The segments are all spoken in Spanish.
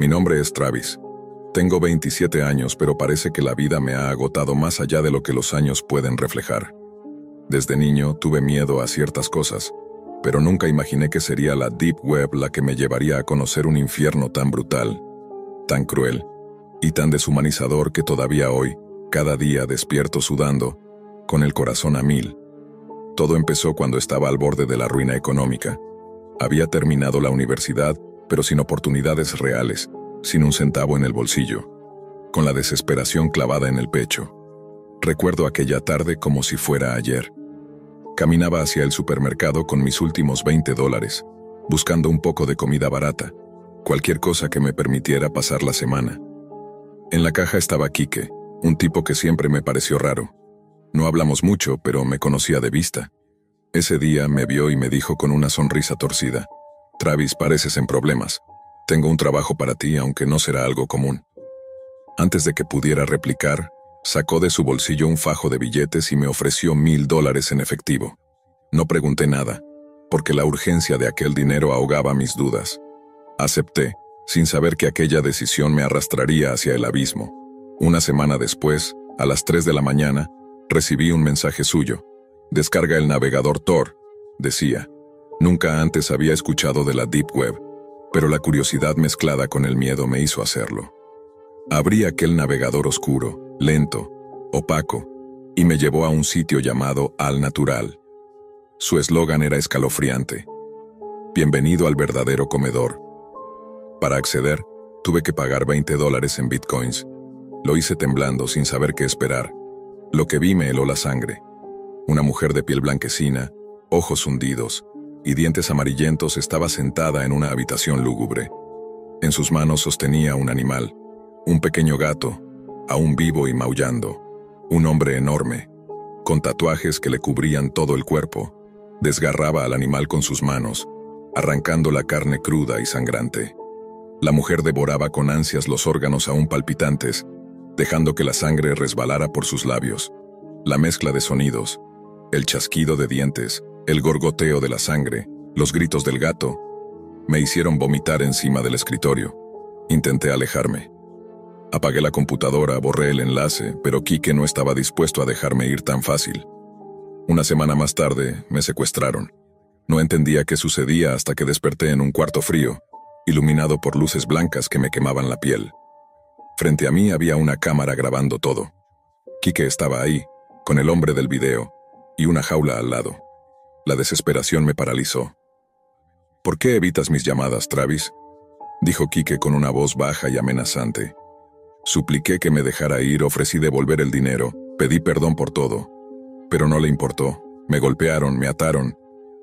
Mi nombre es Travis. Tengo 27 años, pero parece que la vida me ha agotado más allá de lo que los años pueden reflejar. Desde niño tuve miedo a ciertas cosas, pero nunca imaginé que sería la Deep Web la que me llevaría a conocer un infierno tan brutal, tan cruel y tan deshumanizador que todavía hoy, cada día despierto sudando, con el corazón a mil. Todo empezó cuando estaba al borde de la ruina económica. Había terminado la universidad, pero sin oportunidades reales, sin un centavo en el bolsillo, con la desesperación clavada en el pecho. Recuerdo aquella tarde como si fuera ayer. Caminaba hacia el supermercado con mis últimos $20, buscando un poco de comida barata, cualquier cosa que me permitiera pasar la semana. En la caja estaba Quique, un tipo que siempre me pareció raro. No hablamos mucho, pero me conocía de vista. Ese día me vio y me dijo con una sonrisa torcida: «Travis, pareces en problemas. Tengo un trabajo para ti, aunque no será algo común». Antes de que pudiera replicar, sacó de su bolsillo un fajo de billetes y me ofreció $1000 en efectivo. No pregunté nada, porque la urgencia de aquel dinero ahogaba mis dudas. Acepté, sin saber que aquella decisión me arrastraría hacia el abismo. Una semana después, a las 3 de la mañana, recibí un mensaje suyo. «Descarga el navegador Tor», decía. Nunca antes había escuchado de la Deep Web, pero la curiosidad mezclada con el miedo me hizo hacerlo. Abrí aquel navegador oscuro, lento, opaco, y me llevó a un sitio llamado Al Natural. Su eslogan era escalofriante: «Bienvenido al verdadero comedor». Para acceder, tuve que pagar $20 en bitcoins. Lo hice temblando, sin saber qué esperar. Lo que vi me heló la sangre. Una mujer de piel blanquecina, ojos hundidos y dientes amarillentos estaba sentada en una habitación lúgubre. En sus manos sostenía un animal, un pequeño gato, aún vivo y maullando. Un hombre enorme, con tatuajes que le cubrían todo el cuerpo, desgarraba al animal con sus manos, arrancando la carne cruda y sangrante. La mujer devoraba con ansias los órganos aún palpitantes, dejando que la sangre resbalara por sus labios. La mezcla de sonidos, el chasquido de dientes, el gorgoteo de la sangre, los gritos del gato, me hicieron vomitar encima del escritorio. Intenté alejarme. Apagué la computadora, borré el enlace, pero Quique no estaba dispuesto a dejarme ir tan fácil. Una semana más tarde, me secuestraron. No entendía qué sucedía hasta que desperté en un cuarto frío, iluminado por luces blancas que me quemaban la piel. Frente a mí había una cámara grabando todo. Quique estaba ahí, con el hombre del video, y una jaula al lado. La desesperación me paralizó. «¿Por qué evitas mis llamadas, Travis?», dijo Quique con una voz baja y amenazante. Supliqué que me dejara ir, ofrecí devolver el dinero, pedí perdón por todo. Pero no le importó. Me golpearon, me ataron.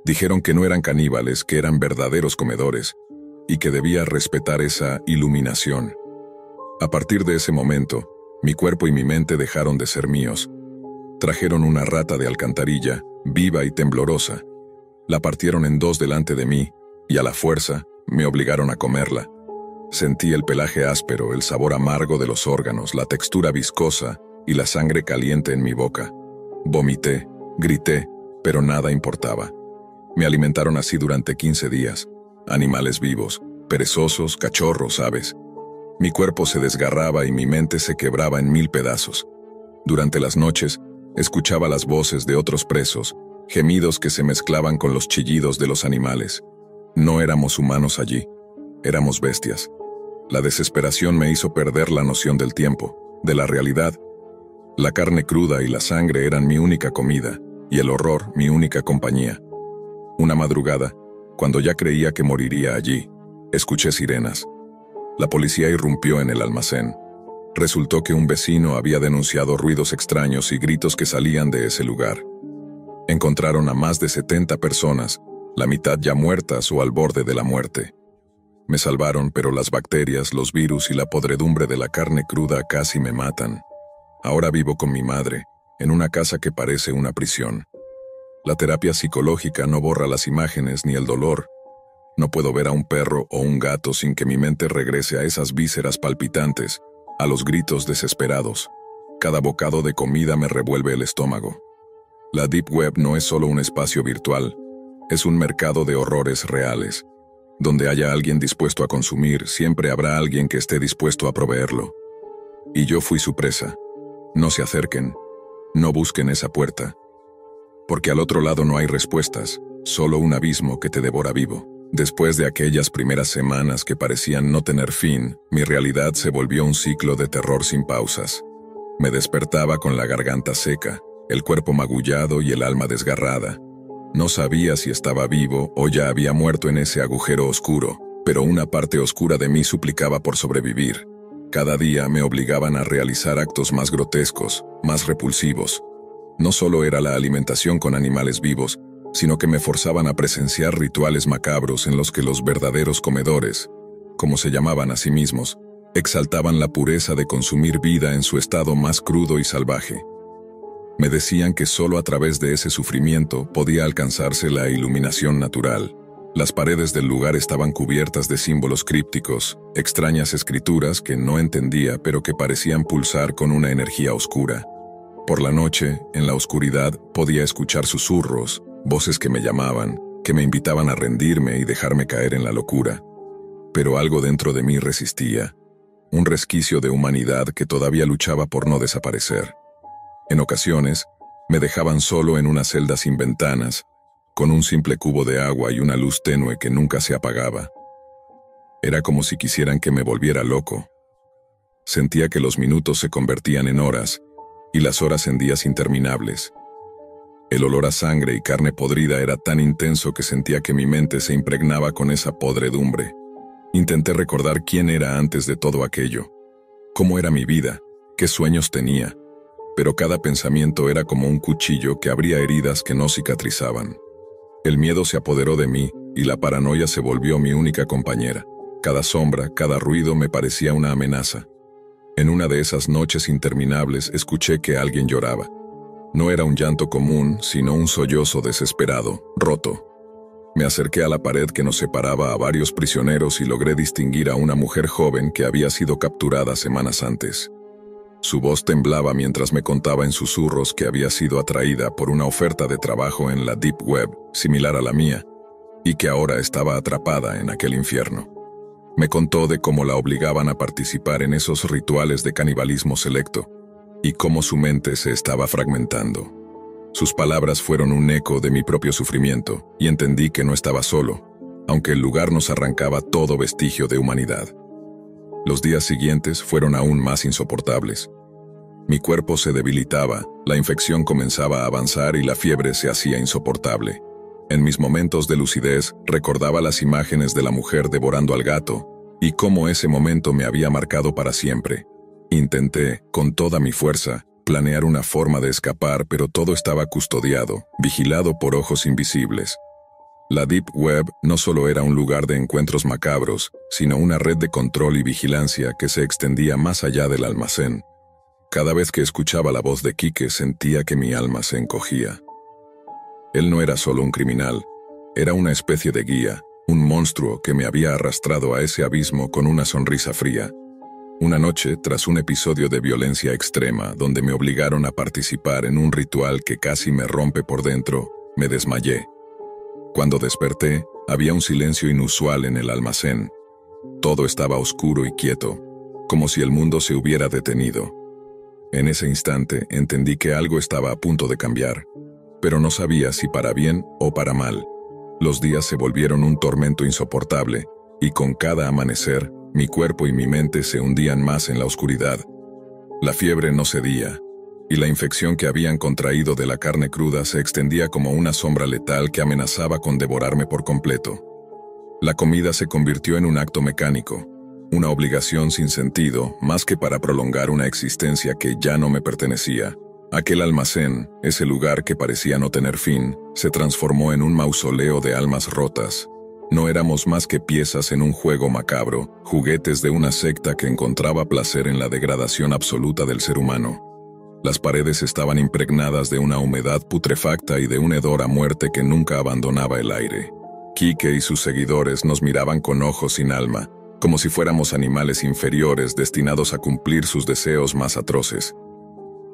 Dijeron que no eran caníbales, que eran verdaderos comedores, y que debía respetar esa iluminación. A partir de ese momento, mi cuerpo y mi mente dejaron de ser míos. Trajeron una rata de alcantarilla, viva y temblorosa. La partieron en dos delante de mí, y a la fuerza me obligaron a comerla. Sentí el pelaje áspero, el sabor amargo de los órganos, la textura viscosa y la sangre caliente en mi boca. Vomité, grité, pero nada importaba. Me alimentaron así durante 15 días. Animales vivos, perezosos, cachorros, aves. Mi cuerpo se desgarraba y mi mente se quebraba en 1000 pedazos. Durante las noches, escuchaba las voces de otros presos, gemidos que se mezclaban con los chillidos de los animales. No éramos humanos allí, éramos bestias. La desesperación me hizo perder la noción del tiempo, de la realidad. La carne cruda y la sangre eran mi única comida, y el horror mi única compañía. Una madrugada, cuando ya creía que moriría allí, escuché sirenas. La policía irrumpió en el almacén. Resultó que un vecino había denunciado ruidos extraños y gritos que salían de ese lugar. Encontraron a más de 70 personas, la mitad ya muertas o al borde de la muerte. Me salvaron, pero las bacterias, los virus y la podredumbre de la carne cruda casi me matan. Ahora vivo con mi madre, en una casa que parece una prisión. La terapia psicológica no borra las imágenes ni el dolor. No puedo ver a un perro o un gato sin que mi mente regrese a esas vísceras palpitantes, a los gritos desesperados. Cada bocado de comida me revuelve el estómago. La Deep Web no es solo un espacio virtual, es un mercado de horrores reales. Donde haya alguien dispuesto a consumir, siempre habrá alguien que esté dispuesto a proveerlo. Y yo fui su presa. No se acerquen, no busquen esa puerta. Porque al otro lado no hay respuestas, solo un abismo que te devora vivo. Después de aquellas primeras semanas que parecían no tener fin, mi realidad se volvió un ciclo de terror sin pausas. Me despertaba con la garganta seca, el cuerpo magullado y el alma desgarrada. No sabía si estaba vivo o ya había muerto en ese agujero oscuro, pero una parte oscura de mí suplicaba por sobrevivir. Cada día me obligaban a realizar actos más grotescos, más repulsivos. No solo era la alimentación con animales vivos, sino que me forzaban a presenciar rituales macabros en los que los verdaderos comedores, como se llamaban a sí mismos, exaltaban la pureza de consumir vida en su estado más crudo y salvaje. Me decían que solo a través de ese sufrimiento podía alcanzarse la iluminación natural. Las paredes del lugar estaban cubiertas de símbolos crípticos, extrañas escrituras que no entendía pero que parecían pulsar con una energía oscura. Por la noche, en la oscuridad, podía escuchar susurros, voces que me llamaban, que me invitaban a rendirme y dejarme caer en la locura. Pero algo dentro de mí resistía, un resquicio de humanidad que todavía luchaba por no desaparecer. En ocasiones, me dejaban solo en una celda sin ventanas, con un simple cubo de agua y una luz tenue que nunca se apagaba. Era como si quisieran que me volviera loco. Sentía que los minutos se convertían en horas, y las horas en días interminables. El olor a sangre y carne podrida era tan intenso que sentía que mi mente se impregnaba con esa podredumbre. Intenté recordar quién era antes de todo aquello, cómo era mi vida, qué sueños tenía, pero cada pensamiento era como un cuchillo que abría heridas que no cicatrizaban. El miedo se apoderó de mí y la paranoia se volvió mi única compañera. Cada sombra, cada ruido me parecía una amenaza. En una de esas noches interminables escuché que alguien lloraba. No era un llanto común, sino un sollozo desesperado, roto. Me acerqué a la pared que nos separaba a varios prisioneros y logré distinguir a una mujer joven que había sido capturada semanas antes. Su voz temblaba mientras me contaba en susurros que había sido atraída por una oferta de trabajo en la Deep Web, similar a la mía, y que ahora estaba atrapada en aquel infierno. Me contó de cómo la obligaban a participar en esos rituales de canibalismo selecto, y cómo su mente se estaba fragmentando. Sus palabras fueron un eco de mi propio sufrimiento, y entendí que no estaba solo, aunque el lugar nos arrancaba todo vestigio de humanidad. Los días siguientes fueron aún más insoportables. Mi cuerpo se debilitaba, la infección comenzaba a avanzar y la fiebre se hacía insoportable. En mis momentos de lucidez, recordaba las imágenes de la mujer devorando al gato, y cómo ese momento me había marcado para siempre. Intenté, con toda mi fuerza, planear una forma de escapar, pero todo estaba custodiado, vigilado por ojos invisibles. La Deep Web no solo era un lugar de encuentros macabros, sino una red de control y vigilancia que se extendía más allá del almacén. Cada vez que escuchaba la voz de Quique sentía que mi alma se encogía. Él no era solo un criminal, era una especie de guía, un monstruo que me había arrastrado a ese abismo con una sonrisa fría. Una noche, tras un episodio de violencia extrema donde me obligaron a participar en un ritual que casi me rompe por dentro, me desmayé. Cuando desperté, había un silencio inusual en el almacén. Todo estaba oscuro y quieto, como si el mundo se hubiera detenido. En ese instante entendí que algo estaba a punto de cambiar, pero no sabía si para bien o para mal. Los días se volvieron un tormento insoportable, y con cada amanecer, mi cuerpo y mi mente se hundían más en la oscuridad. La fiebre no cedía, y la infección que habían contraído de la carne cruda se extendía como una sombra letal que amenazaba con devorarme por completo. La comida se convirtió en un acto mecánico, una obligación sin sentido, más que para prolongar una existencia que ya no me pertenecía. Aquel almacén, ese lugar que parecía no tener fin, se transformó en un mausoleo de almas rotas. No éramos más que piezas en un juego macabro, juguetes de una secta que encontraba placer en la degradación absoluta del ser humano. Las paredes estaban impregnadas de una humedad putrefacta y de un hedor a muerte que nunca abandonaba el aire. Quique y sus seguidores nos miraban con ojos sin alma, como si fuéramos animales inferiores destinados a cumplir sus deseos más atroces.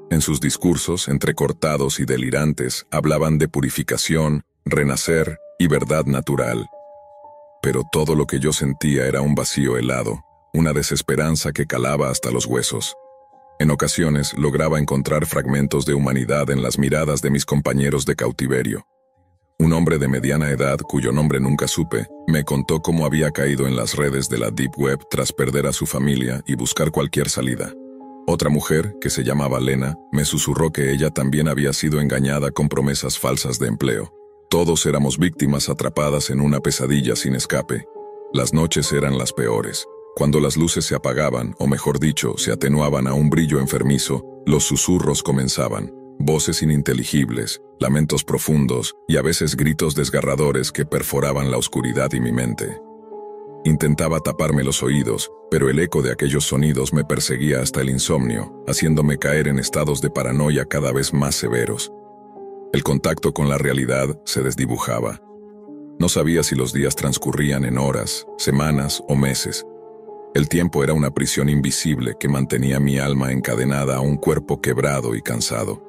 En sus discursos, entrecortados y delirantes, hablaban de purificación, renacer y verdad natural. pero todo lo que yo sentía era un vacío helado, una desesperanza que calaba hasta los huesos. En ocasiones lograba encontrar fragmentos de humanidad en las miradas de mis compañeros de cautiverio. Un hombre de mediana edad, cuyo nombre nunca supe, me contó cómo había caído en las redes de la Deep Web tras perder a su familia y buscar cualquier salida. Otra mujer, que se llamaba Lena, me susurró que ella también había sido engañada con promesas falsas de empleo. Todos éramos víctimas atrapadas en una pesadilla sin escape. Las noches eran las peores. Cuando las luces se apagaban, o mejor dicho, se atenuaban a un brillo enfermizo, los susurros comenzaban. Voces ininteligibles, lamentos profundos y a veces gritos desgarradores que perforaban la oscuridad y mi mente. Intentaba taparme los oídos, pero el eco de aquellos sonidos me perseguía hasta el insomnio, haciéndome caer en estados de paranoia cada vez más severos. El contacto con la realidad se desdibujaba. No sabía si los días transcurrían en horas, semanas o meses. El tiempo era una prisión invisible que mantenía mi alma encadenada a un cuerpo quebrado y cansado.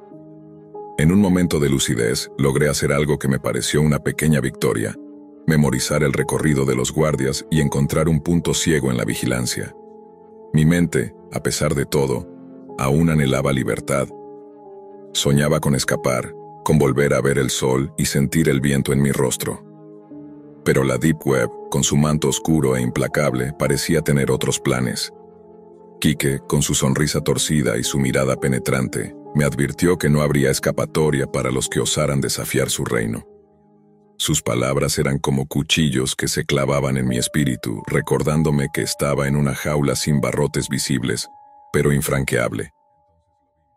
En un momento de lucidez, logré hacer algo que me pareció una pequeña victoria: memorizar el recorrido de los guardias y encontrar un punto ciego en la vigilancia. Mi mente, a pesar de todo, aún anhelaba libertad. Soñaba con escapar, con volver a ver el sol y sentir el viento en mi rostro. Pero la Deep Web, con su manto oscuro e implacable, parecía tener otros planes. Quique, con su sonrisa torcida y su mirada penetrante, me advirtió que no habría escapatoria para los que osaran desafiar su reino. Sus palabras eran como cuchillos que se clavaban en mi espíritu, recordándome que estaba en una jaula sin barrotes visibles, pero infranqueable.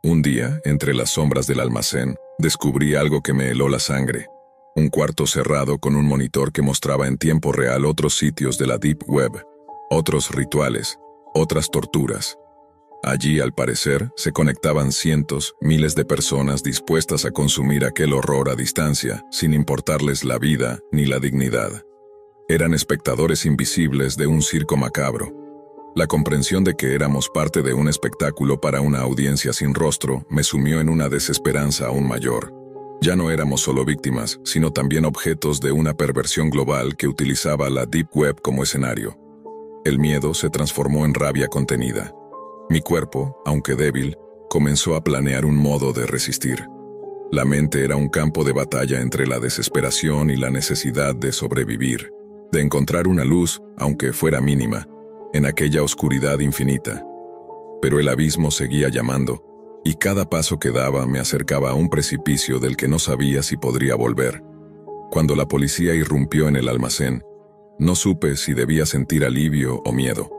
Un día, entre las sombras del almacén, descubrí algo que me heló la sangre. Un cuarto cerrado con un monitor que mostraba en tiempo real otros sitios de la Deep Web, otros rituales, otras torturas. Allí, al parecer, se conectaban cientos, miles de personas dispuestas a consumir aquel horror a distancia, sin importarles la vida ni la dignidad. Eran espectadores invisibles de un circo macabro. La comprensión de que éramos parte de un espectáculo para una audiencia sin rostro me sumió en una desesperanza aún mayor. Ya no éramos solo víctimas, sino también objetos de una perversión global que utilizaba la Deep Web como escenario. El miedo se transformó en rabia contenida. Mi cuerpo, aunque débil, comenzó a planear un modo de resistir. La mente era un campo de batalla entre la desesperación y la necesidad de sobrevivir, de encontrar una luz, aunque fuera mínima, en aquella oscuridad infinita. Pero el abismo seguía llamando, y cada paso que daba me acercaba a un precipicio del que no sabía si podría volver. Cuando la policía irrumpió en el almacén, no supe si debía sentir alivio o miedo.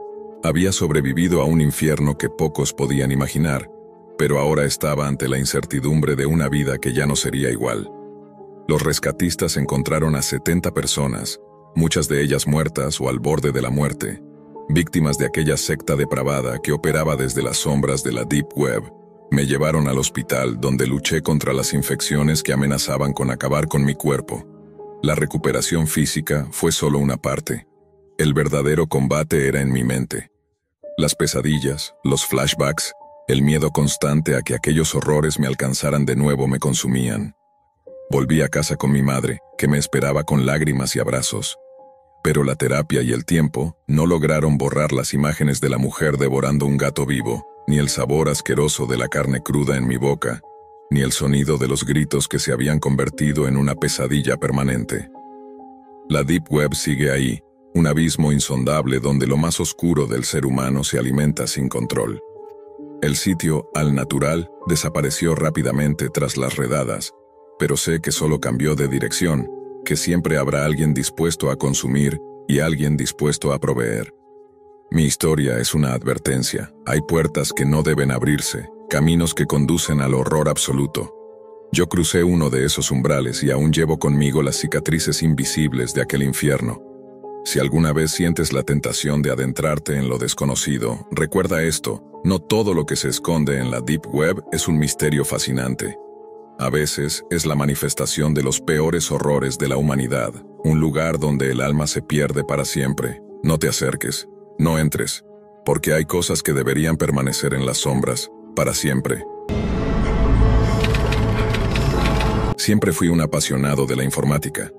Había sobrevivido a un infierno que pocos podían imaginar, pero ahora estaba ante la incertidumbre de una vida que ya no sería igual. Los rescatistas encontraron a 70 personas, muchas de ellas muertas o al borde de la muerte, víctimas de aquella secta depravada que operaba desde las sombras de la Deep Web. Me llevaron al hospital, donde luché contra las infecciones que amenazaban con acabar con mi cuerpo. La recuperación física fue solo una parte. El verdadero combate era en mi mente. Las pesadillas, los flashbacks, el miedo constante a que aquellos horrores me alcanzaran de nuevo me consumían. Volví a casa con mi madre, que me esperaba con lágrimas y abrazos. Pero la terapia y el tiempo no lograron borrar las imágenes de la mujer devorando un gato vivo, ni el sabor asqueroso de la carne cruda en mi boca, ni el sonido de los gritos que se habían convertido en una pesadilla permanente. La Deep Web sigue ahí, un abismo insondable donde lo más oscuro del ser humano se alimenta sin control. El sitio, al natural, desapareció rápidamente tras las redadas, pero sé que solo cambió de dirección, que siempre habrá alguien dispuesto a consumir y alguien dispuesto a proveer. Mi historia es una advertencia. Hay puertas que no deben abrirse, caminos que conducen al horror absoluto. Yo crucé uno de esos umbrales y aún llevo conmigo las cicatrices invisibles de aquel infierno. Si alguna vez sientes la tentación de adentrarte en lo desconocido, recuerda esto: no todo lo que se esconde en la Deep Web es un misterio fascinante. A veces es la manifestación de los peores horrores de la humanidad, un lugar donde el alma se pierde para siempre. No te acerques, no entres, porque hay cosas que deberían permanecer en las sombras, para siempre. Siempre fui un apasionado de la informática.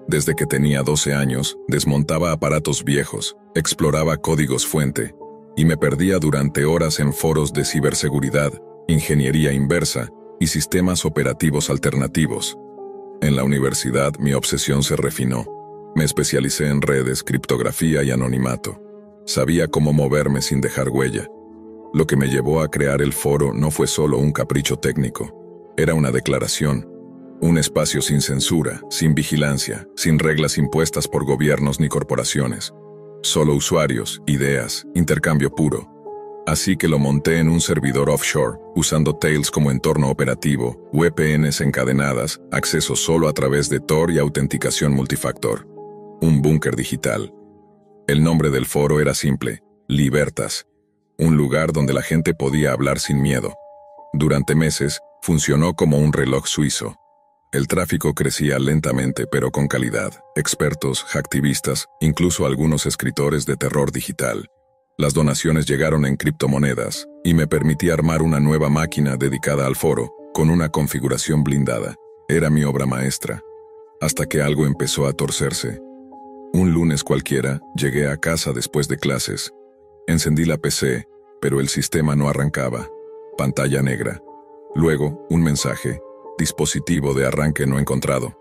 Desde que tenía 12 años, desmontaba aparatos viejos, exploraba códigos fuente, y me perdía durante horas en foros de ciberseguridad, ingeniería inversa y sistemas operativos alternativos. En la universidad mi obsesión se refinó. Me especialicé en redes, criptografía y anonimato. Sabía cómo moverme sin dejar huella. Lo que me llevó a crear el foro no fue solo un capricho técnico. Era una declaración. Un espacio sin censura, sin vigilancia, sin reglas impuestas por gobiernos ni corporaciones. Solo usuarios, ideas, intercambio puro. Así que lo monté en un servidor offshore, usando Tails como entorno operativo, VPNs encadenadas, acceso solo a través de Tor y autenticación multifactor. Un búnker digital. El nombre del foro era simple, Libertas. Un lugar donde la gente podía hablar sin miedo. Durante meses, funcionó como un reloj suizo. El tráfico crecía lentamente pero con calidad. Expertos, hacktivistas, incluso algunos escritores de terror digital. Las donaciones llegaron en criptomonedas y me permití armar una nueva máquina dedicada al foro, con una configuración blindada. Era mi obra maestra. Hasta que algo empezó a torcerse. Un lunes cualquiera, llegué a casa después de clases. Encendí la PC, pero el sistema no arrancaba. Pantalla negra. Luego, un mensaje. Dispositivo de arranque no encontrado.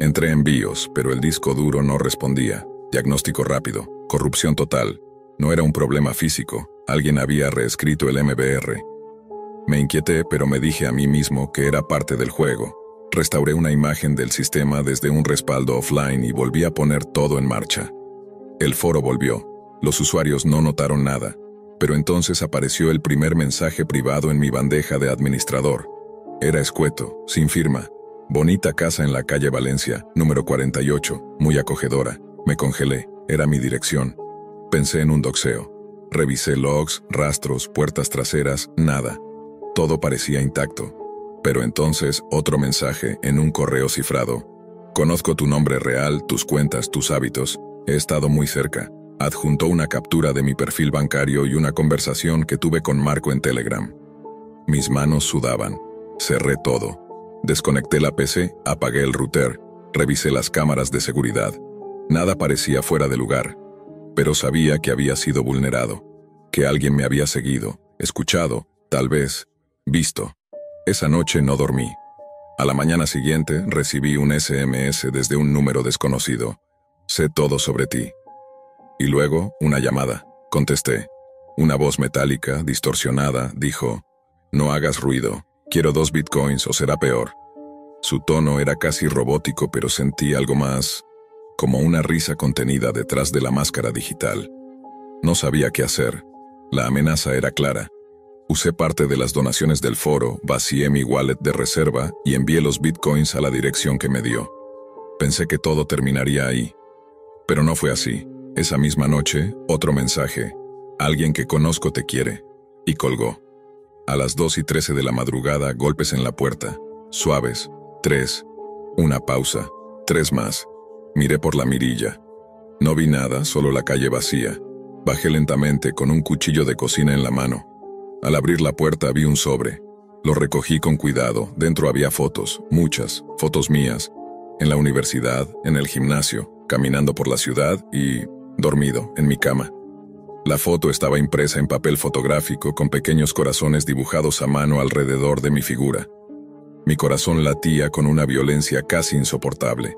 Entré en BIOS, pero el disco duro no respondía. Diagnóstico rápido. Corrupción total. No era un problema físico. Alguien había reescrito el MBR. Me inquieté, pero me dije a mí mismo que era parte del juego. Restauré una imagen del sistema desde un respaldo offline y volví a poner todo en marcha. El foro volvió. Los usuarios no notaron nada. Pero entonces apareció el primer mensaje privado en mi bandeja de administrador. Era escueto, sin firma. Bonita casa en la calle Valencia, número 48, muy acogedora. Me congelé, era mi dirección. Pensé en un doxeo. Revisé logs, rastros, puertas traseras, nada. Todo parecía intacto. Pero entonces, otro mensaje en un correo cifrado. Conozco tu nombre real, tus cuentas, tus hábitos. He estado muy cerca. Adjuntó una captura de mi perfil bancario y una conversación que tuve con Marco en Telegram. Mis manos sudaban. Cerré todo. Desconecté la PC, apagué el router, revisé las cámaras de seguridad. Nada parecía fuera de lugar. Pero sabía que había sido vulnerado. Que alguien me había seguido, escuchado, tal vez, visto. Esa noche no dormí. A la mañana siguiente recibí un SMS desde un número desconocido. Sé todo sobre ti. Y luego, una llamada. Contesté. Una voz metálica, distorsionada, dijo: no hagas ruido, quiero 2 bitcoins o será peor. Su tono era casi robótico, pero sentí algo más, como una risa contenida detrás de la máscara digital. No sabía qué hacer. La amenaza era clara. Usé parte de las donaciones del foro, vacié mi wallet de reserva y envié los bitcoins a la dirección que me dio. Pensé que todo terminaría ahí. Pero no fue así. Esa misma noche, otro mensaje. Alguien que conozco te quiere. Y colgó. A las 2:13 de la madrugada, golpes en la puerta. Suaves. 3. Una pausa. 3 más. Miré por la mirilla. No vi nada, solo la calle vacía. Bajé lentamente con un cuchillo de cocina en la mano. Al abrir la puerta vi un sobre. Lo recogí con cuidado. Dentro había fotos, muchas, fotos mías. En la universidad, en el gimnasio, caminando por la ciudad y dormido en mi cama. La foto estaba impresa en papel fotográfico con pequeños corazones dibujados a mano alrededor de mi figura. Mi corazón latía con una violencia casi insoportable.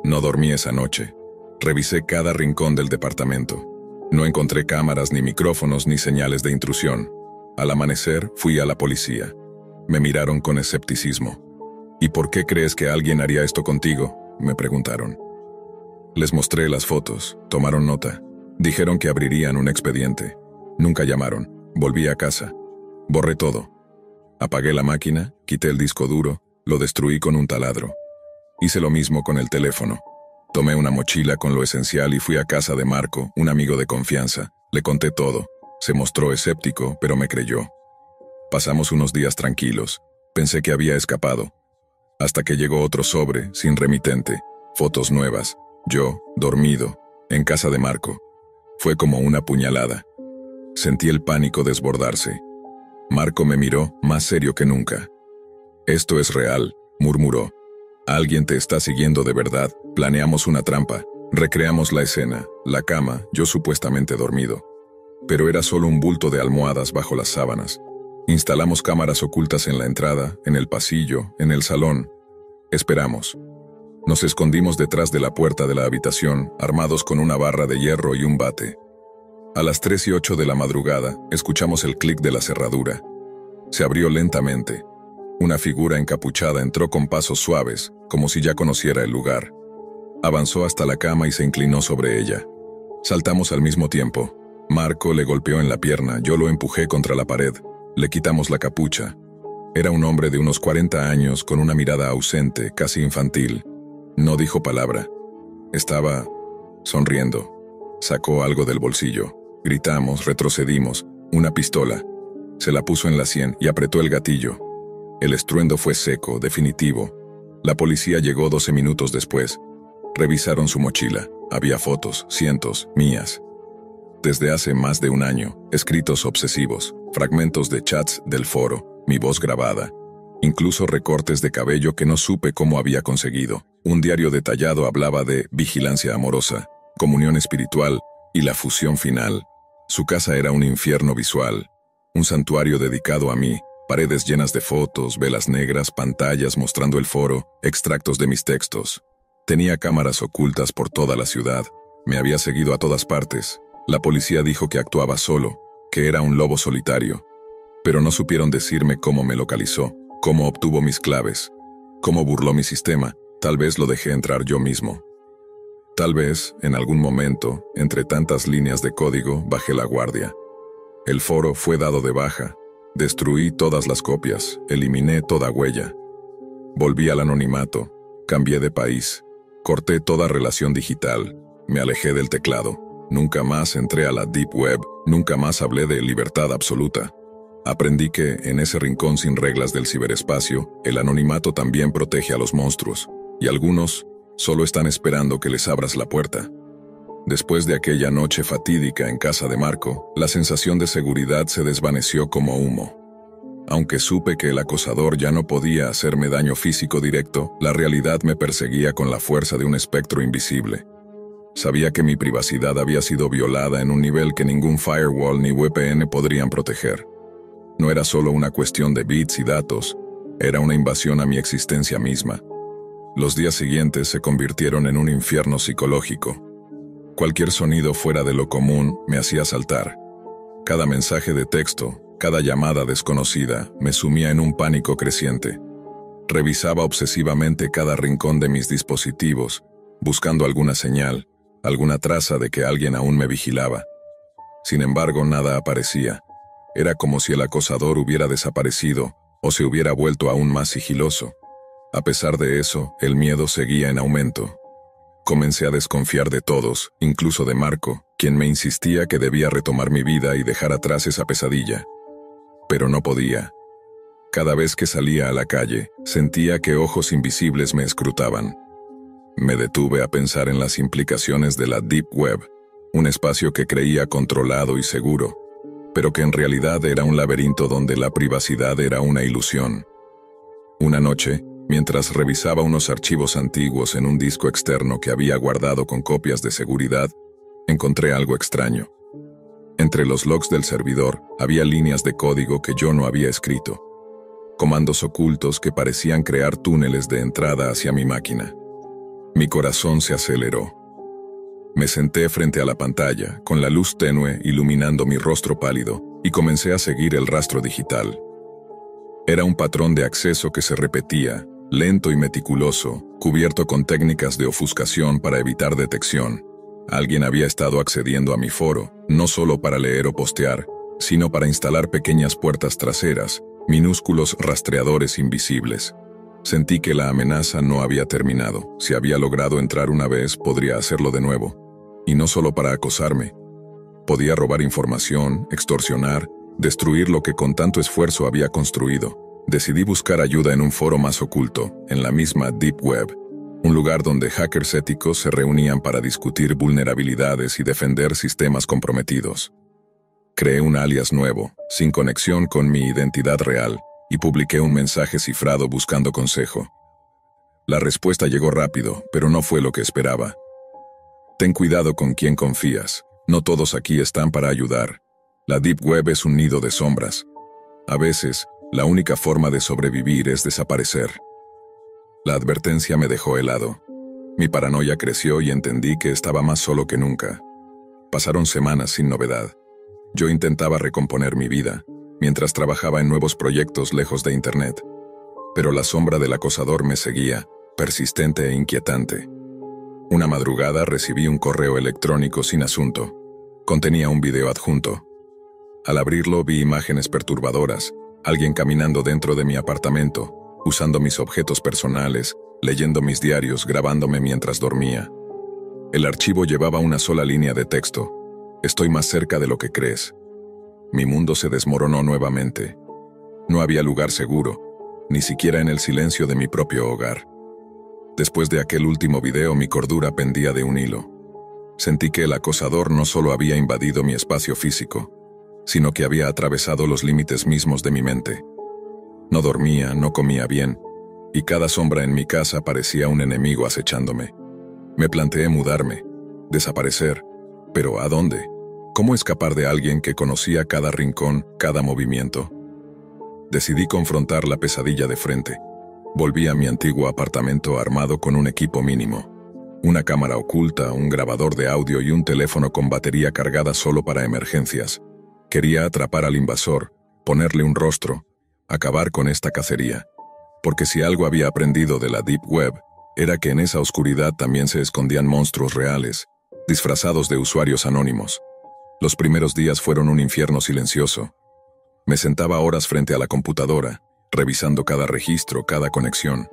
No dormí esa noche. Revisé cada rincón del departamento. No encontré cámaras, ni micrófonos, ni señales de intrusión. Al amanecer, fui a la policía. Me miraron con escepticismo. ¿Y por qué crees que alguien haría esto contigo?, me preguntaron. Les mostré las fotos, tomaron nota. Dijeron que abrirían un expediente. Nunca llamaron. Volví a casa. Borré todo. Apagué la máquina, quité el disco duro, lo destruí con un taladro. Hice lo mismo con el teléfono. Tomé una mochila con lo esencial y fui a casa de Marco, un amigo de confianza. Le conté todo. Se mostró escéptico, pero me creyó. Pasamos unos días tranquilos. Pensé que había escapado. Hasta que llegó otro sobre, sin remitente. Fotos nuevas. Yo, dormido, en casa de Marco. Fue como una puñalada. Sentí el pánico desbordarse. Marco me miró, más serio que nunca. «Esto es real», murmuró. Alguien te está siguiendo de verdad. Planeamos una trampa. Recreamos la escena, la cama, yo supuestamente dormido. Pero era solo un bulto de almohadas bajo las sábanas. Instalamos cámaras ocultas en la entrada, en el pasillo, en el salón. Esperamos. Nos escondimos detrás de la puerta de la habitación, armados con una barra de hierro y un bate. A las 3:08 de la madrugada, escuchamos el clic de la cerradura. Se abrió lentamente. Una figura encapuchada entró con pasos suaves, como si ya conociera el lugar. Avanzó hasta la cama y se inclinó sobre ella. Saltamos al mismo tiempo. Marco le golpeó en la pierna, yo lo empujé contra la pared. Le quitamos la capucha. Era un hombre de unos 40 años con una mirada ausente, casi infantil. No dijo palabra. Estaba sonriendo. Sacó algo del bolsillo. Gritamos, retrocedimos. Una pistola. Se la puso en la sien y apretó el gatillo. El estruendo fue seco, definitivo. La policía llegó 12 minutos después. Revisaron su mochila. Había fotos, cientos, mías. Desde hace más de un año, escritos obsesivos, fragmentos de chats del foro, mi voz grabada, incluso recortes de cabello que no supe cómo había conseguido. Un diario detallado hablaba de vigilancia amorosa, comunión espiritual y la fusión final. Su casa era un infierno visual, un santuario dedicado a mí, paredes llenas de fotos, velas negras, pantallas mostrando el foro, extractos de mis textos. Tenía cámaras ocultas por toda la ciudad, me había seguido a todas partes. La policía dijo que actuaba solo, que era un lobo solitario. Pero no supieron decirme cómo me localizó, cómo obtuvo mis claves, cómo burló mi sistema. Tal vez lo dejé entrar yo mismo. Tal vez, en algún momento, entre tantas líneas de código, bajé la guardia. El foro fue dado de baja. Destruí todas las copias, eliminé toda huella. Volví al anonimato, cambié de país, corté toda relación digital, me alejé del teclado. Nunca más entré a la Deep Web, nunca más hablé de libertad absoluta. Aprendí que, en ese rincón sin reglas del ciberespacio, el anonimato también protege a los monstruos, y algunos solo están esperando que les abras la puerta. Después de aquella noche fatídica en casa de Marco, la sensación de seguridad se desvaneció como humo. Aunque supe que el acosador ya no podía hacerme daño físico directo, la realidad me perseguía con la fuerza de un espectro invisible. Sabía que mi privacidad había sido violada en un nivel que ningún firewall ni VPN podrían proteger. No era solo una cuestión de bits y datos, era una invasión a mi existencia misma. Los días siguientes se convirtieron en un infierno psicológico. Cualquier sonido fuera de lo común me hacía saltar. Cada mensaje de texto, cada llamada desconocida, me sumía en un pánico creciente. Revisaba obsesivamente cada rincón de mis dispositivos, buscando alguna señal, alguna traza de que alguien aún me vigilaba. Sin embargo, nada aparecía. Era como si el acosador hubiera desaparecido o se hubiera vuelto aún más sigiloso. A pesar de eso, el miedo seguía en aumento. Comencé a desconfiar de todos, incluso de Marco, quien me insistía que debía retomar mi vida y dejar atrás esa pesadilla. Pero no podía. Cada vez que salía a la calle, sentía que ojos invisibles me escrutaban. Me detuve a pensar en las implicaciones de la Deep Web, un espacio que creía controlado y seguro, pero que en realidad era un laberinto donde la privacidad era una ilusión. Una noche, mientras revisaba unos archivos antiguos en un disco externo que había guardado con copias de seguridad, encontré algo extraño. Entre los logs del servidor había líneas de código que yo no había escrito, comandos ocultos que parecían crear túneles de entrada hacia mi máquina. Mi corazón se aceleró. Me senté frente a la pantalla, con la luz tenue iluminando mi rostro pálido, y comencé a seguir el rastro digital. Era un patrón de acceso que se repetía, lento y meticuloso, cubierto con técnicas de ofuscación para evitar detección. Alguien había estado accediendo a mi foro, no solo para leer o postear, sino para instalar pequeñas puertas traseras, minúsculos rastreadores invisibles. Sentí que la amenaza no había terminado. Si había logrado entrar una vez, podría hacerlo de nuevo. Y no solo para acosarme. Podía robar información, extorsionar, destruir lo que con tanto esfuerzo había construido. Decidí buscar ayuda en un foro más oculto, en la misma Deep Web, un lugar donde hackers éticos se reunían para discutir vulnerabilidades y defender sistemas comprometidos. Creé un alias nuevo, sin conexión con mi identidad real, y publiqué un mensaje cifrado buscando consejo. La respuesta llegó rápido, pero no fue lo que esperaba. Ten cuidado con quién confías. No todos aquí están para ayudar. La Deep Web es un nido de sombras. A veces, la única forma de sobrevivir es desaparecer. La advertencia me dejó helado. Mi paranoia creció y entendí que estaba más solo que nunca. Pasaron semanas sin novedad. Yo intentaba recomponer mi vida, mientras trabajaba en nuevos proyectos lejos de Internet. Pero la sombra del acosador me seguía, persistente e inquietante. Una madrugada recibí un correo electrónico sin asunto. Contenía un video adjunto. Al abrirlo vi imágenes perturbadoras, alguien caminando dentro de mi apartamento, usando mis objetos personales, leyendo mis diarios, grabándome mientras dormía. El archivo llevaba una sola línea de texto. Estoy más cerca de lo que crees. Mi mundo se desmoronó nuevamente. No había lugar seguro, ni siquiera en el silencio de mi propio hogar. Después de aquel último video, mi cordura pendía de un hilo. Sentí que el acosador no solo había invadido mi espacio físico, sino que había atravesado los límites mismos de mi mente. No dormía, no comía bien, y cada sombra en mi casa parecía un enemigo acechándome. Me planteé mudarme, desaparecer, pero ¿a dónde? ¿Cómo escapar de alguien que conocía cada rincón, cada movimiento? Decidí confrontar la pesadilla de frente. Volví a mi antiguo apartamento armado con un equipo mínimo. Una cámara oculta, un grabador de audio y un teléfono con batería cargada solo para emergencias. Quería atrapar al invasor, ponerle un rostro, acabar con esta cacería. Porque si algo había aprendido de la Deep Web, era que en esa oscuridad también se escondían monstruos reales, disfrazados de usuarios anónimos. Los primeros días fueron un infierno silencioso. Me sentaba horas frente a la computadora, revisando cada registro, cada conexión.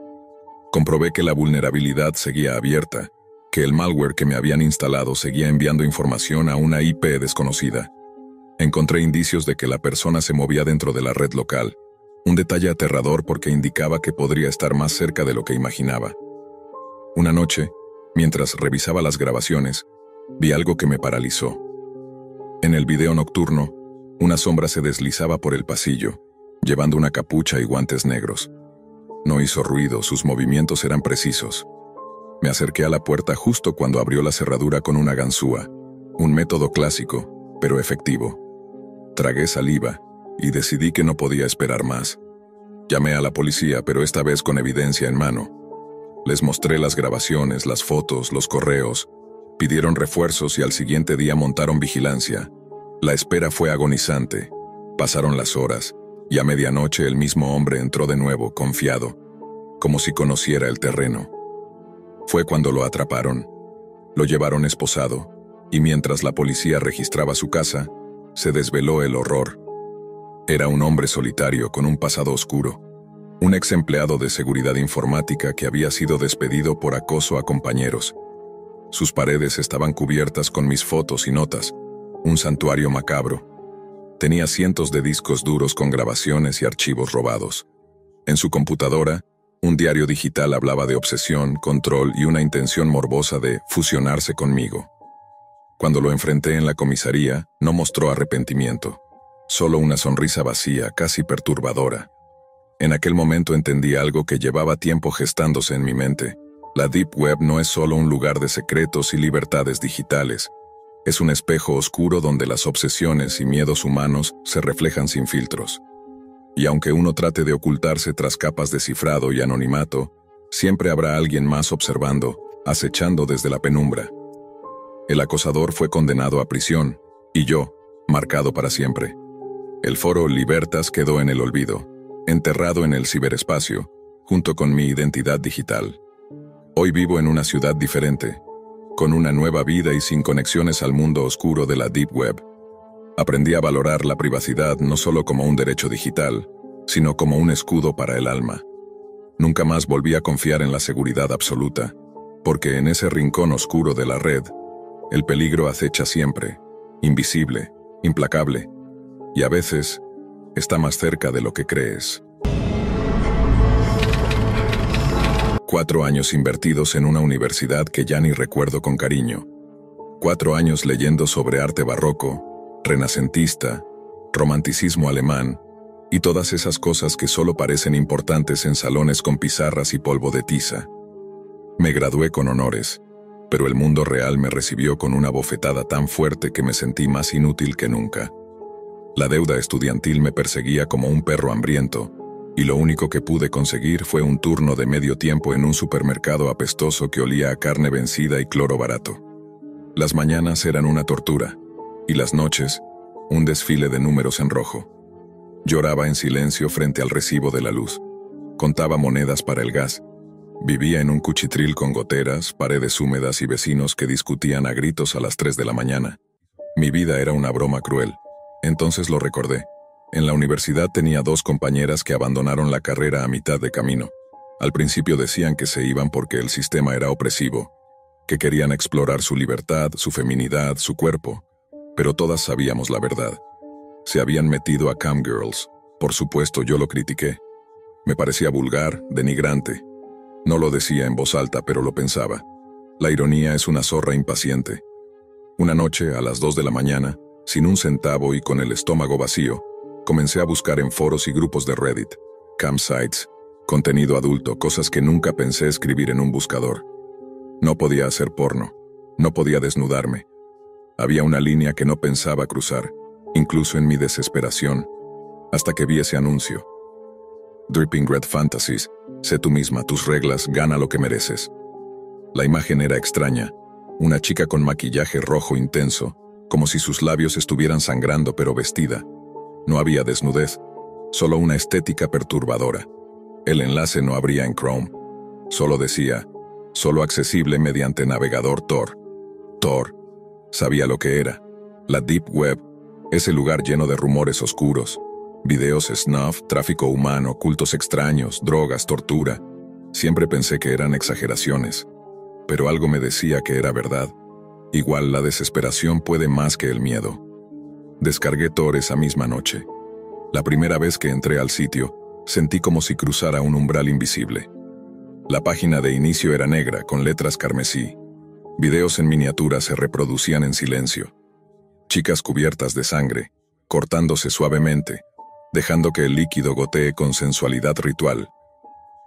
Comprobé que la vulnerabilidad seguía abierta, que el malware que me habían instalado seguía enviando información a una IP desconocida. Encontré indicios de que la persona se movía dentro de la red local, un detalle aterrador porque indicaba que podría estar más cerca de lo que imaginaba. Una noche, mientras revisaba las grabaciones, vi algo que me paralizó. En el video nocturno, una sombra se deslizaba por el pasillo, llevando una capucha y guantes negros. No hizo ruido, sus movimientos eran precisos. Me acerqué a la puerta justo cuando abrió la cerradura con una ganzúa, un método clásico, pero efectivo. Tragué saliva y decidí que no podía esperar más. Llamé a la policía, pero esta vez con evidencia en mano. Les mostré las grabaciones, las fotos, los correos. Pidieron refuerzos y al siguiente día montaron vigilancia. La espera fue agonizante. Pasaron las horas, y a medianoche el mismo hombre entró de nuevo, confiado, como si conociera el terreno. Fue cuando lo atraparon. Lo llevaron esposado, y mientras la policía registraba su casa, se desveló el horror. Era un hombre solitario con un pasado oscuro, un ex empleado de seguridad informática que había sido despedido por acoso a compañeros. Sus paredes estaban cubiertas con mis fotos y notas, un santuario macabro. Tenía cientos de discos duros con grabaciones y archivos robados. En su computadora, un diario digital hablaba de obsesión, control y una intención morbosa de fusionarse conmigo. Cuando lo enfrenté en la comisaría, no mostró arrepentimiento, solo una sonrisa vacía, casi perturbadora. En aquel momento entendí algo que llevaba tiempo gestándose en mi mente. La Deep Web no es solo un lugar de secretos y libertades digitales. Es un espejo oscuro donde las obsesiones y miedos humanos se reflejan sin filtros. Y aunque uno trate de ocultarse tras capas de cifrado y anonimato, siempre habrá alguien más observando, acechando desde la penumbra. El acosador fue condenado a prisión, y yo, marcado para siempre. El foro Libertas quedó en el olvido, enterrado en el ciberespacio, junto con mi identidad digital. Hoy vivo en una ciudad diferente, con una nueva vida y sin conexiones al mundo oscuro de la Deep Web. Aprendí a valorar la privacidad no solo como un derecho digital, sino como un escudo para el alma. Nunca más volví a confiar en la seguridad absoluta, porque en ese rincón oscuro de la red, el peligro acecha siempre, invisible, implacable, y a veces está más cerca de lo que crees. 4 años invertidos en una universidad que ya ni recuerdo con cariño. 4 años leyendo sobre arte barroco, renacentista, romanticismo alemán, y todas esas cosas que solo parecen importantes en salones con pizarras y polvo de tiza. Me gradué con honores, pero el mundo real me recibió con una bofetada tan fuerte que me sentí más inútil que nunca. La deuda estudiantil me perseguía como un perro hambriento, y lo único que pude conseguir fue un turno de medio tiempo en un supermercado apestoso que olía a carne vencida y cloro barato. Las mañanas eran una tortura, y las noches, un desfile de números en rojo. Lloraba en silencio frente al recibo de la luz. Contaba monedas para el gas. Vivía en un cuchitril con goteras, paredes húmedas y vecinos que discutían a gritos a las 3 de la mañana. Mi vida era una broma cruel. Entonces lo recordé. En la universidad tenía 2 compañeras que abandonaron la carrera a mitad de camino. Al principio decían que se iban porque el sistema era opresivo, que querían explorar su libertad, su feminidad, su cuerpo. Pero todas sabíamos la verdad. Se habían metido a Cam Girls. Por supuesto, yo lo critiqué. Me parecía vulgar, denigrante. No lo decía en voz alta, pero lo pensaba. La ironía es una zorra impaciente. Una noche, a las 2 de la mañana, sin un centavo y con el estómago vacío, comencé a buscar en foros y grupos de Reddit, campsites, contenido adulto, cosas que nunca pensé escribir en un buscador. No podía hacer porno. No podía desnudarme. Había una línea que no pensaba cruzar, incluso en mi desesperación, hasta que vi ese anuncio. Dripping Red Fantasies, sé tú misma, tus reglas, gana lo que mereces. La imagen era extraña, una chica con maquillaje rojo intenso, como si sus labios estuvieran sangrando pero vestida. No había desnudez, solo una estética perturbadora. El enlace no abría en Chrome, solo decía, solo accesible mediante navegador Tor. Tor. Sabía lo que era. La Deep Web, ese lugar lleno de rumores oscuros. Videos snuff, tráfico humano, cultos extraños, drogas, tortura. Siempre pensé que eran exageraciones, pero algo me decía que era verdad. Igual la desesperación puede más que el miedo. Descargué Tor esa misma noche. La primera vez que entré al sitio, sentí como si cruzara un umbral invisible. La página de inicio era negra, con letras carmesí. Videos en miniatura se reproducían en silencio. Chicas cubiertas de sangre, cortándose suavemente, dejando que el líquido gotee con sensualidad ritual.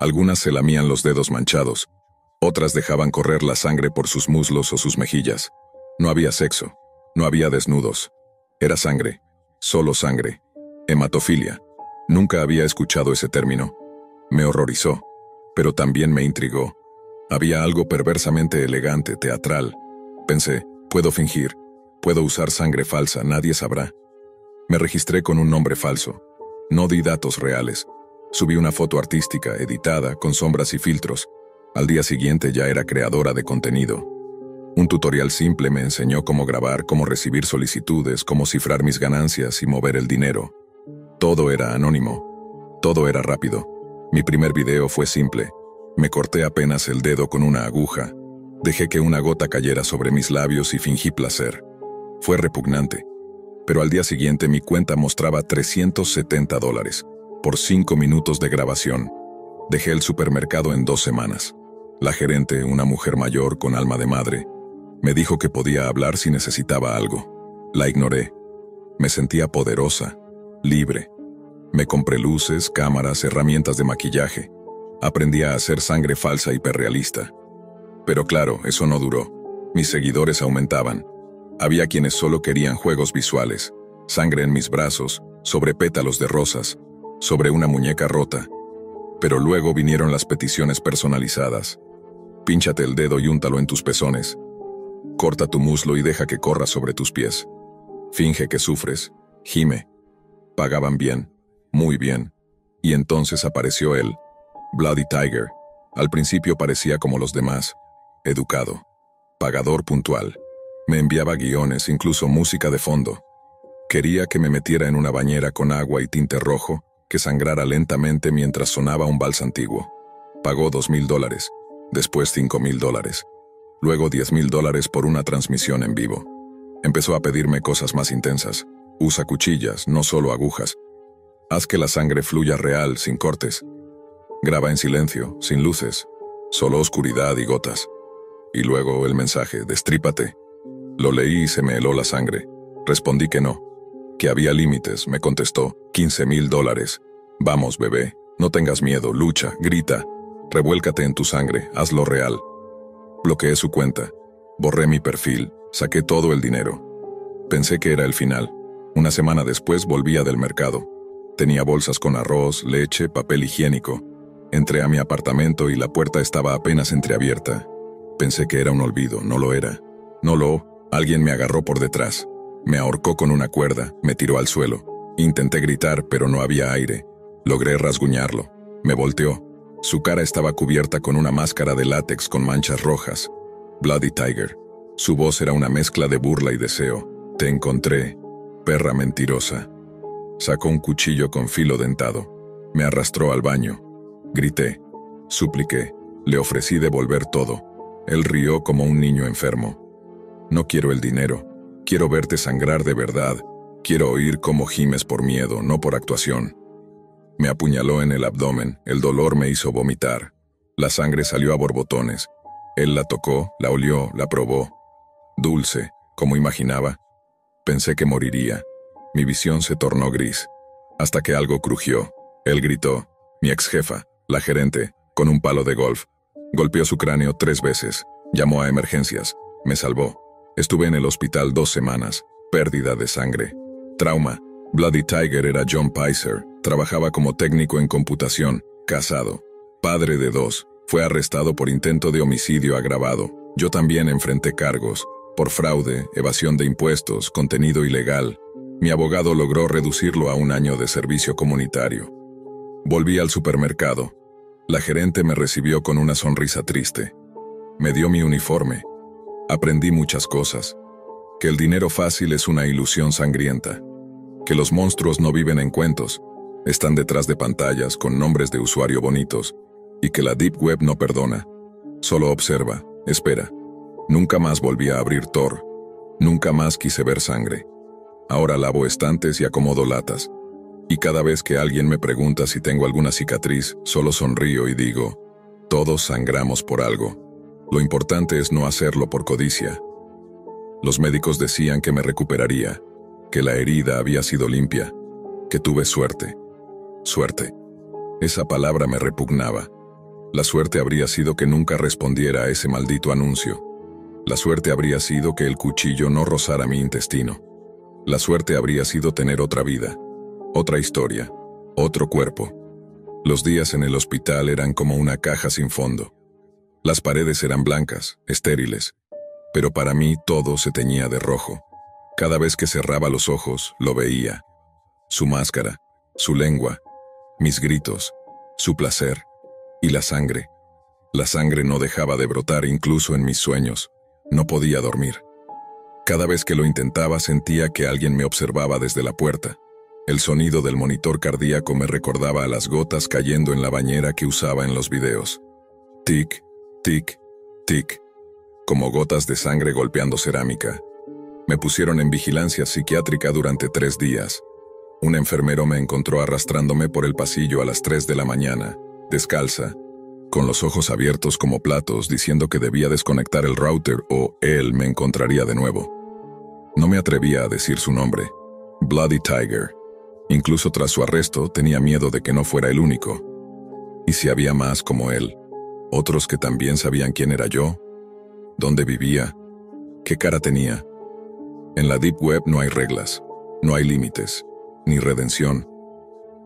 Algunas se lamían los dedos manchados, otras dejaban correr la sangre por sus muslos o sus mejillas. No había sexo, no había desnudos. Era sangre, solo sangre. Hematofilia. Nunca había escuchado ese término. Me horrorizó, pero también me intrigó. Había algo perversamente elegante, teatral. Pensé, puedo fingir, puedo usar sangre falsa, nadie sabrá. Me registré con un nombre falso. No di datos reales. Subí una foto artística, editada, con sombras y filtros. Al día siguiente ya era creadora de contenido. Un tutorial simple me enseñó cómo grabar, cómo recibir solicitudes, cómo cifrar mis ganancias y mover el dinero. Todo era anónimo. Todo era rápido. Mi primer video fue simple. Me corté apenas el dedo con una aguja. Dejé que una gota cayera sobre mis labios y fingí placer. Fue repugnante. Pero al día siguiente mi cuenta mostraba $370 por 5 minutos de grabación. Dejé el supermercado en 2 semanas. La gerente, una mujer mayor con alma de madre, me dijo que podía hablar si necesitaba algo. La ignoré. Me sentía poderosa, libre. Me compré luces, cámaras, herramientas de maquillaje. Aprendí a hacer sangre falsa hiperrealista. Pero claro, eso no duró. Mis seguidores aumentaban. Había quienes solo querían juegos visuales, sangre en mis brazos, sobre pétalos de rosas, sobre una muñeca rota. Pero luego vinieron las peticiones personalizadas. Pínchate el dedo y úntalo en tus pezones. Corta tu muslo y deja que corra sobre tus pies. Finge que sufres. Gime. Pagaban bien, muy bien. Y entonces apareció él, Bloody Tiger. Al principio parecía como los demás, educado, pagador puntual. Me enviaba guiones, incluso música de fondo. Quería que me metiera en una bañera con agua y tinte rojo, que sangrara lentamente mientras sonaba un vals antiguo. Pagó $2,000, después $5,000, luego $10,000 por una transmisión en vivo. Empezó a pedirme cosas más intensas. Usa cuchillas, no solo agujas. Haz que la sangre fluya real, sin cortes. Graba en silencio, sin luces, solo oscuridad y gotas. Y luego el mensaje, destrípate. Lo leí y se me heló la sangre. Respondí que no, que había límites. Me contestó, $15,000. Vamos, bebé, no tengas miedo, lucha, grita. Revuélcate en tu sangre, hazlo real. Bloqueé su cuenta. Borré mi perfil. Saqué todo el dinero. Pensé que era el final. Una semana después volvía del mercado. Tenía bolsas con arroz, leche, papel higiénico. Entré a mi apartamento y la puerta estaba apenas entreabierta. Pensé que era un olvido, no lo era. Alguien me agarró por detrás. Me ahorcó con una cuerda, me tiró al suelo. Intenté gritar, pero no había aire. Logré rasguñarlo. Me volteó. Su cara estaba cubierta con una máscara de látex con manchas rojas. Bloody Tiger. Su voz era una mezcla de burla y deseo. Te encontré, perra mentirosa. Sacó un cuchillo con filo dentado. Me arrastró al baño. Grité. Supliqué. Le ofrecí devolver todo. Él rió como un niño enfermo. No quiero el dinero. Quiero verte sangrar de verdad. Quiero oír cómo gimes por miedo, no por actuación. Me apuñaló en el abdomen. El dolor me hizo vomitar. La sangre salió a borbotones. Él la tocó, la olió, la probó. Dulce, como imaginaba. Pensé que moriría. Mi visión se tornó gris. Hasta que algo crujió. Él gritó. Mi ex jefa, la gerente, con un palo de golf. Golpeó su cráneo 3 veces. Llamó a emergencias. Me salvó. Estuve en el hospital 2 semanas. Pérdida de sangre. Trauma. Bloody Tiger era John Pizer. Trabajaba como técnico en computación. Casado. Padre de 2. Fue arrestado por intento de homicidio agravado. Yo también enfrenté cargos. Por fraude, evasión de impuestos, contenido ilegal. Mi abogado logró reducirlo a 1 año de servicio comunitario. Volví al supermercado. La gerente me recibió con una sonrisa triste. Me dio mi uniforme. Aprendí muchas cosas. Que el dinero fácil es una ilusión sangrienta. Que los monstruos no viven en cuentos. Están detrás de pantallas con nombres de usuario bonitos. Y que la Deep Web no perdona. Solo observa, espera. Nunca más volví a abrir Tor. Nunca más quise ver sangre. Ahora lavo estantes y acomodo latas. Y cada vez que alguien me pregunta si tengo alguna cicatriz, solo sonrío y digo, todos sangramos por algo. Lo importante es no hacerlo por codicia. Los médicos decían que me recuperaría, que la herida había sido limpia, que tuve suerte. Suerte. Esa palabra me repugnaba. La suerte habría sido que nunca respondiera a ese maldito anuncio. La suerte habría sido que el cuchillo no rozara mi intestino. La suerte habría sido tener otra vida, otra historia, otro cuerpo. Los días en el hospital eran como una caja sin fondo. Las paredes eran blancas, estériles, pero para mí todo se teñía de rojo. Cada vez que cerraba los ojos, lo veía. Su máscara, su lengua, mis gritos, su placer y la sangre. La sangre no dejaba de brotar incluso en mis sueños. No podía dormir. Cada vez que lo intentaba sentía que alguien me observaba desde la puerta. El sonido del monitor cardíaco me recordaba a las gotas cayendo en la bañera que usaba en los videos. Tic, tic, tic, como gotas de sangre golpeando cerámica. Me pusieron en vigilancia psiquiátrica durante 3 días. Un enfermero me encontró arrastrándome por el pasillo a las 3 de la mañana, descalza, con los ojos abiertos como platos, diciendo que debía desconectar el router o él me encontraría de nuevo. No me atrevía a decir su nombre. Bloody Tiger. Incluso tras su arresto tenía miedo de que no fuera el único. ¿Y si había más como él? ¿Otros que también sabían quién era yo? ¿Dónde vivía? ¿Qué cara tenía? En la Deep Web no hay reglas, no hay límites, ni redención.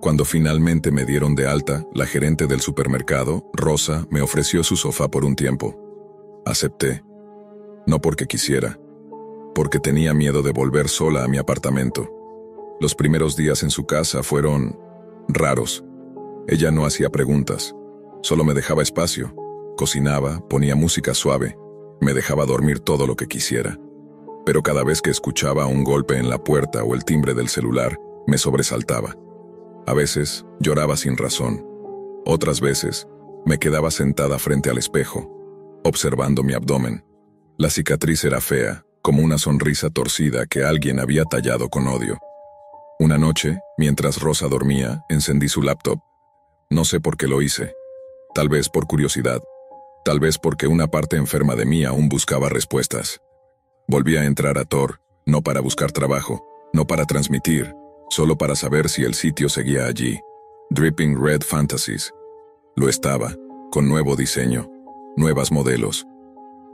Cuando finalmente me dieron de alta, la gerente del supermercado, Rosa, me ofreció su sofá por un tiempo. Acepté. No porque quisiera, porque tenía miedo de volver sola a mi apartamento. Los primeros días en su casa fueron raros. Ella no hacía preguntas, solo me dejaba espacio. Cocinaba, ponía música suave, me dejaba dormir todo lo que quisiera. Pero cada vez que escuchaba un golpe en la puerta o el timbre del celular, me sobresaltaba. A veces lloraba sin razón. Otras veces me quedaba sentada frente al espejo, observando mi abdomen. La cicatriz era fea, como una sonrisa torcida que alguien había tallado con odio. Una noche, mientras Rosa dormía, encendí su laptop. No sé por qué lo hice. Tal vez por curiosidad. Tal vez porque una parte enferma de mí aún buscaba respuestas. Volví a entrar a Tor, no para buscar trabajo, no para transmitir, solo para saber si el sitio seguía allí. Dripping Red Fantasies. Lo estaba, con nuevo diseño, nuevas modelos.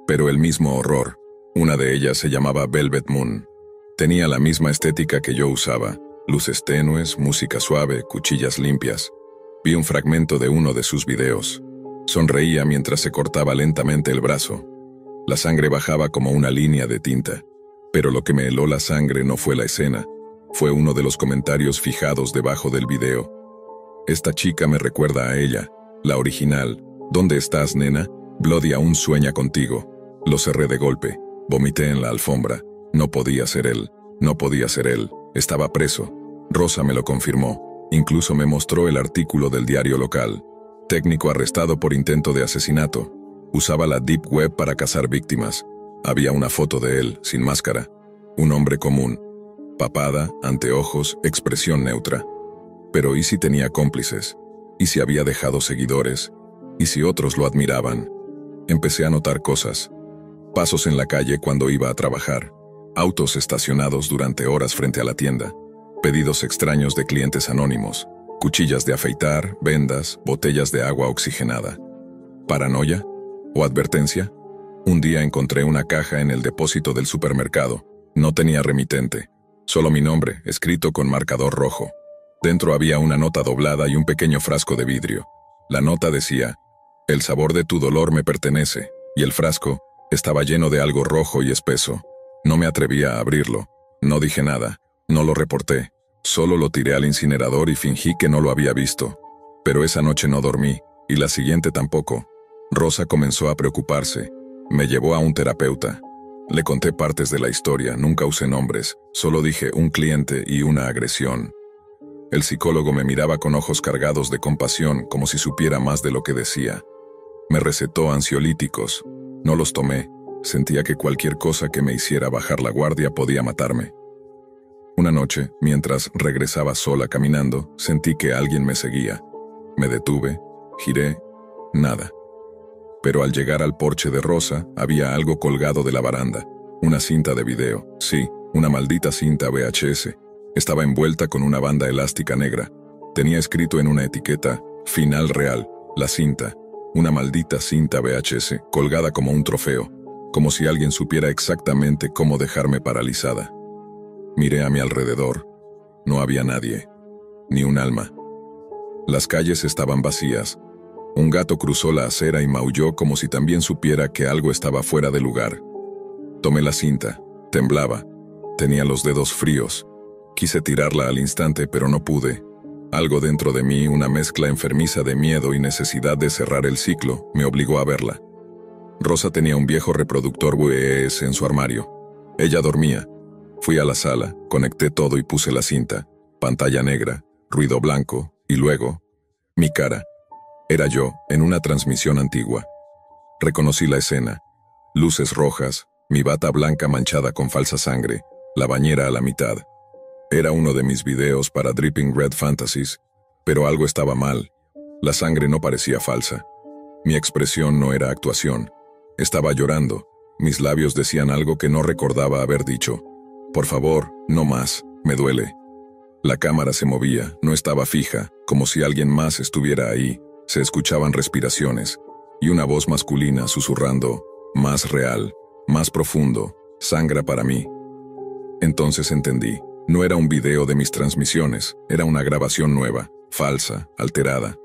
pero el mismo horror. Una de ellas se llamaba Velvet Moon. Tenía la misma estética que yo usaba: luces tenues, música suave, cuchillas limpias. Vi un fragmento de uno de sus videos. Sonreía mientras se cortaba lentamente el brazo. La sangre bajaba como una línea de tinta. Pero lo que me heló la sangre no fue la escena, fue uno de los comentarios fijados debajo del video. Esta chica me recuerda a ella, la original. ¿Dónde estás, nena? Bloody aún sueña contigo. Lo cerré de golpe. Vomité en la alfombra. No podía ser él. No podía ser él. Estaba preso. Rosa me lo confirmó. Incluso me mostró el artículo del diario local. Técnico arrestado por intento de asesinato. Usaba la Deep Web para cazar víctimas. Había una foto de él, sin máscara. Un hombre común. Papada, anteojos, expresión neutra. Pero ¿y si tenía cómplices? ¿Y si había dejado seguidores? ¿Y si otros lo admiraban? Empecé a notar cosas. Pasos en la calle cuando iba a trabajar. Autos estacionados durante horas frente a la tienda. Pedidos extraños de clientes anónimos. Cuchillas de afeitar, vendas, botellas de agua oxigenada. ¿Paranoia? ¿O advertencia? Un día encontré una caja en el depósito del supermercado. No tenía remitente. Solo mi nombre, escrito con marcador rojo. Dentro había una nota doblada y un pequeño frasco de vidrio. La nota decía: «El sabor de tu dolor me pertenece», y el frasco estaba lleno de algo rojo y espeso. No me atrevía a abrirlo. No dije nada. No lo reporté. Solo lo tiré al incinerador y fingí que no lo había visto. Pero esa noche no dormí, y la siguiente tampoco. Rosa comenzó a preocuparse. Me llevó a un terapeuta. Le conté partes de la historia, nunca usé nombres, solo dije un cliente y una agresión. El psicólogo me miraba con ojos cargados de compasión, como si supiera más de lo que decía. Me recetó ansiolíticos. No los tomé. Sentía que cualquier cosa que me hiciera bajar la guardia podía matarme. Una noche, mientras regresaba sola caminando, sentí que alguien me seguía. Me detuve, giré, nada. Pero al llegar al porche de Rosa, había algo colgado de la baranda. Una cinta de video, sí, una maldita cinta VHS. Estaba envuelta con una banda elástica negra. Tenía escrito en una etiqueta: «Final real, la cinta». Una maldita cinta VHS, colgada como un trofeo, como si alguien supiera exactamente cómo dejarme paralizada. Miré a mi alrededor. No había nadie, ni un alma. Las calles estaban vacías. Un gato cruzó la acera y maulló como si también supiera que algo estaba fuera de lugar. Tomé la cinta. Temblaba. Tenía los dedos fríos. Quise tirarla al instante, pero no pude. Algo dentro de mí, una mezcla enfermiza de miedo y necesidad de cerrar el ciclo, me obligó a verla. Rosa tenía un viejo reproductor VHS en su armario. Ella dormía. Fui a la sala, conecté todo y puse la cinta. Pantalla negra, ruido blanco, y luego, mi cara. Era yo, en una transmisión antigua. Reconocí la escena. Luces rojas, mi bata blanca manchada con falsa sangre, la bañera a la mitad. Era uno de mis videos para Dripping Red Fantasies, pero algo estaba mal. La sangre no parecía falsa. Mi expresión no era actuación. Estaba llorando. Mis labios decían algo que no recordaba haber dicho. «Por favor, no más, me duele». La cámara se movía, no estaba fija, como si alguien más estuviera ahí. Se escuchaban respiraciones, y una voz masculina susurrando: «Más real, más profundo, sangra para mí». Entonces entendí. No era un video de mis transmisiones, era una grabación nueva, falsa, alterada.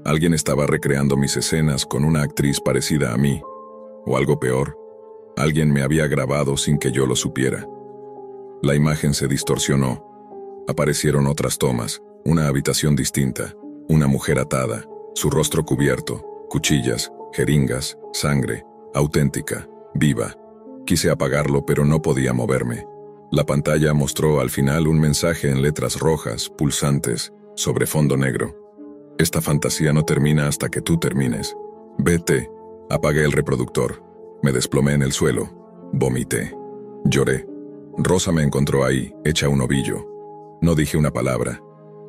Alguien estaba recreando mis escenas con una actriz parecida a mí. O algo peor, alguien me había grabado sin que yo lo supiera. La imagen se distorsionó. Aparecieron otras tomas, una habitación distinta, una mujer atada, su rostro cubierto, cuchillas, jeringas, sangre, auténtica, viva. Quise apagarlo, pero no podía moverme. La pantalla mostró al final un mensaje en letras rojas, pulsantes, sobre fondo negro. «Esta fantasía no termina hasta que tú termines. Vete». Apagué el reproductor. Me desplomé en el suelo. Vomité. Lloré. Rosa me encontró ahí, hecha un ovillo. No dije una palabra.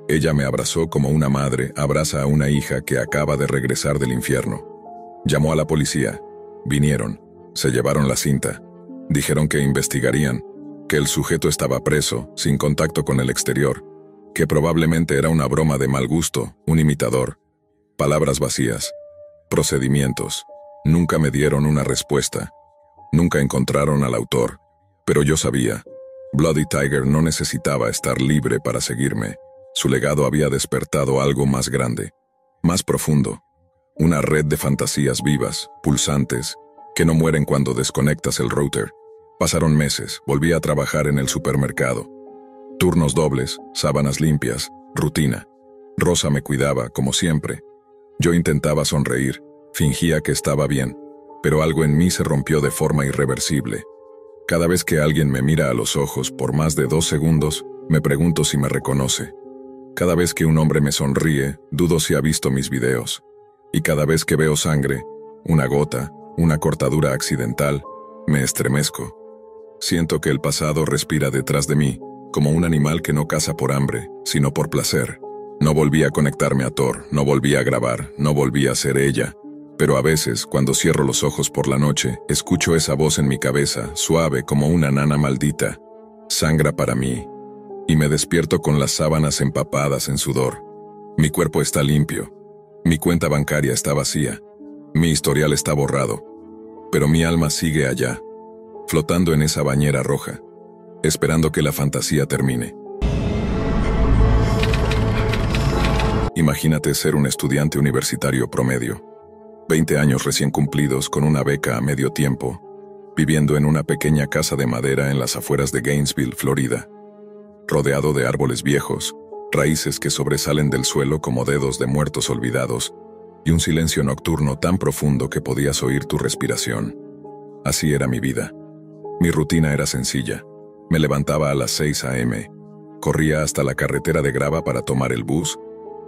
Ella me abrazó como una madre abraza a una hija que acaba de regresar del infierno. Llamó a la policía. Vinieron. Se llevaron la cinta. Dijeron que investigarían, que el sujeto estaba preso, sin contacto con el exterior, que probablemente era una broma de mal gusto, un imitador. Palabras vacías. Procedimientos. Nunca me dieron una respuesta. Nunca encontraron al autor, pero yo sabía. Bloody Tiger no necesitaba estar libre para seguirme. Su legado había despertado algo más grande, más profundo. Una red de fantasías vivas, pulsantes, que no mueren cuando desconectas el router. Pasaron meses, volví a trabajar en el supermercado. Turnos dobles, sábanas limpias, rutina. Rosa me cuidaba, como siempre. Yo intentaba sonreír, fingía que estaba bien, pero algo en mí se rompió de forma irreversible. Cada vez que alguien me mira a los ojos por más de 2 segundos, me pregunto si me reconoce. Cada vez que un hombre me sonríe, dudo si ha visto mis videos. Y cada vez que veo sangre, una gota, una cortadura accidental, me estremezco. Siento que el pasado respira detrás de mí, como un animal que no caza por hambre, sino por placer. No volví a conectarme a Thor, no volví a grabar, no volví a ser ella. Pero a veces, cuando cierro los ojos por la noche, escucho esa voz en mi cabeza, suave como una nana maldita. Sangra para mí. Y me despierto con las sábanas empapadas en sudor. Mi cuerpo está limpio. Mi cuenta bancaria está vacía. Mi historial está borrado. Pero mi alma sigue allá, flotando en esa bañera roja, esperando que la fantasía termine. Imagínate ser un estudiante universitario promedio. 20 años recién cumplidos con una beca a medio tiempo, viviendo en una pequeña casa de madera en las afueras de Gainesville, Florida, rodeado de árboles viejos, raíces que sobresalen del suelo como dedos de muertos olvidados, y un silencio nocturno tan profundo que podías oír tu respiración. Así era mi vida. Mi rutina era sencilla. Me levantaba a las 6 a.m., corría hasta la carretera de grava para tomar el bus,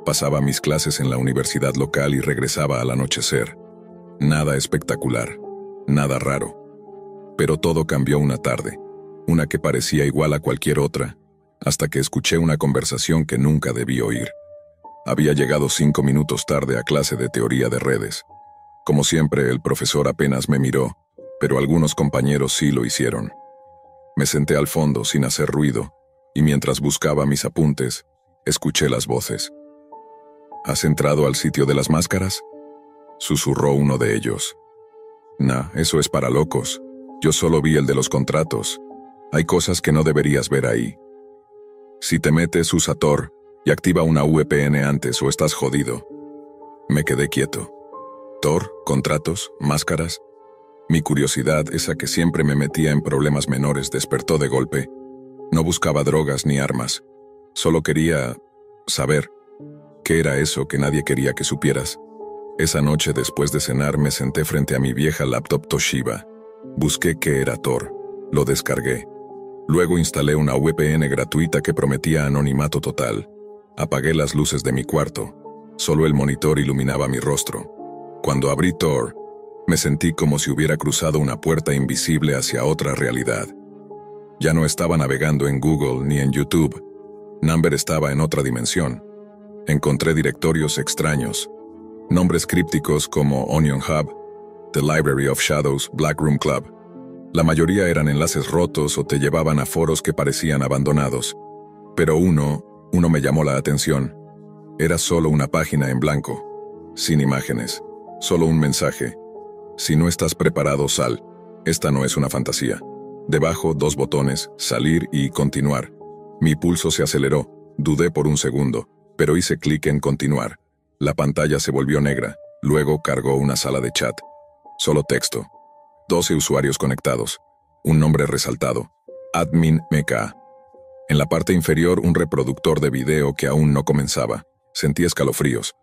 pasaba mis clases en la universidad local y regresaba al anochecer. Nada espectacular, nada raro. Pero todo cambió una tarde, una que parecía igual a cualquier otra, hasta que escuché una conversación que nunca debí oír. Había llegado 5 minutos tarde a clase de teoría de redes. Como siempre, el profesor apenas me miró, pero algunos compañeros sí lo hicieron. Me senté al fondo sin hacer ruido, y mientras buscaba mis apuntes, escuché las voces. ¿Has entrado al sitio de las máscaras?, susurró uno de ellos. Nah, eso es para locos. Yo solo vi el de los contratos. Hay cosas que no deberías ver ahí. Si te metes, usa Tor y activa una VPN antes o estás jodido. Me quedé quieto. Tor, contratos, máscaras. Mi curiosidad, esa que siempre me metía en problemas menores, despertó de golpe. No buscaba drogas ni armas. Solo quería saber. ¿Qué era eso que nadie quería que supieras? Esa noche, después de cenar, me senté frente a mi vieja laptop Toshiba. Busqué qué era Tor. Lo descargué. Luego instalé una VPN gratuita que prometía anonimato total. Apagué las luces de mi cuarto. Solo el monitor iluminaba mi rostro. Cuando abrí Tor, me sentí como si hubiera cruzado una puerta invisible hacia otra realidad. Ya no estaba navegando en Google ni en YouTube. Number estaba en otra dimensión. Encontré directorios extraños, nombres crípticos como Onion Hub, The Library of Shadows, Black Room Club. La mayoría eran enlaces rotos o te llevaban a foros que parecían abandonados. Pero uno me llamó la atención. Era solo una página en blanco, sin imágenes, solo un mensaje. Si no estás preparado, sal. Esta no es una fantasía. Debajo, 2 botones, salir y continuar. Mi pulso se aceleró, dudé por un segundo, pero hice clic en continuar. La pantalla se volvió negra, luego cargó una sala de chat. Solo texto. 12 usuarios conectados. Un nombre resaltado. Admin MK. En la parte inferior, un reproductor de video que aún no comenzaba. Sentí escalofríos.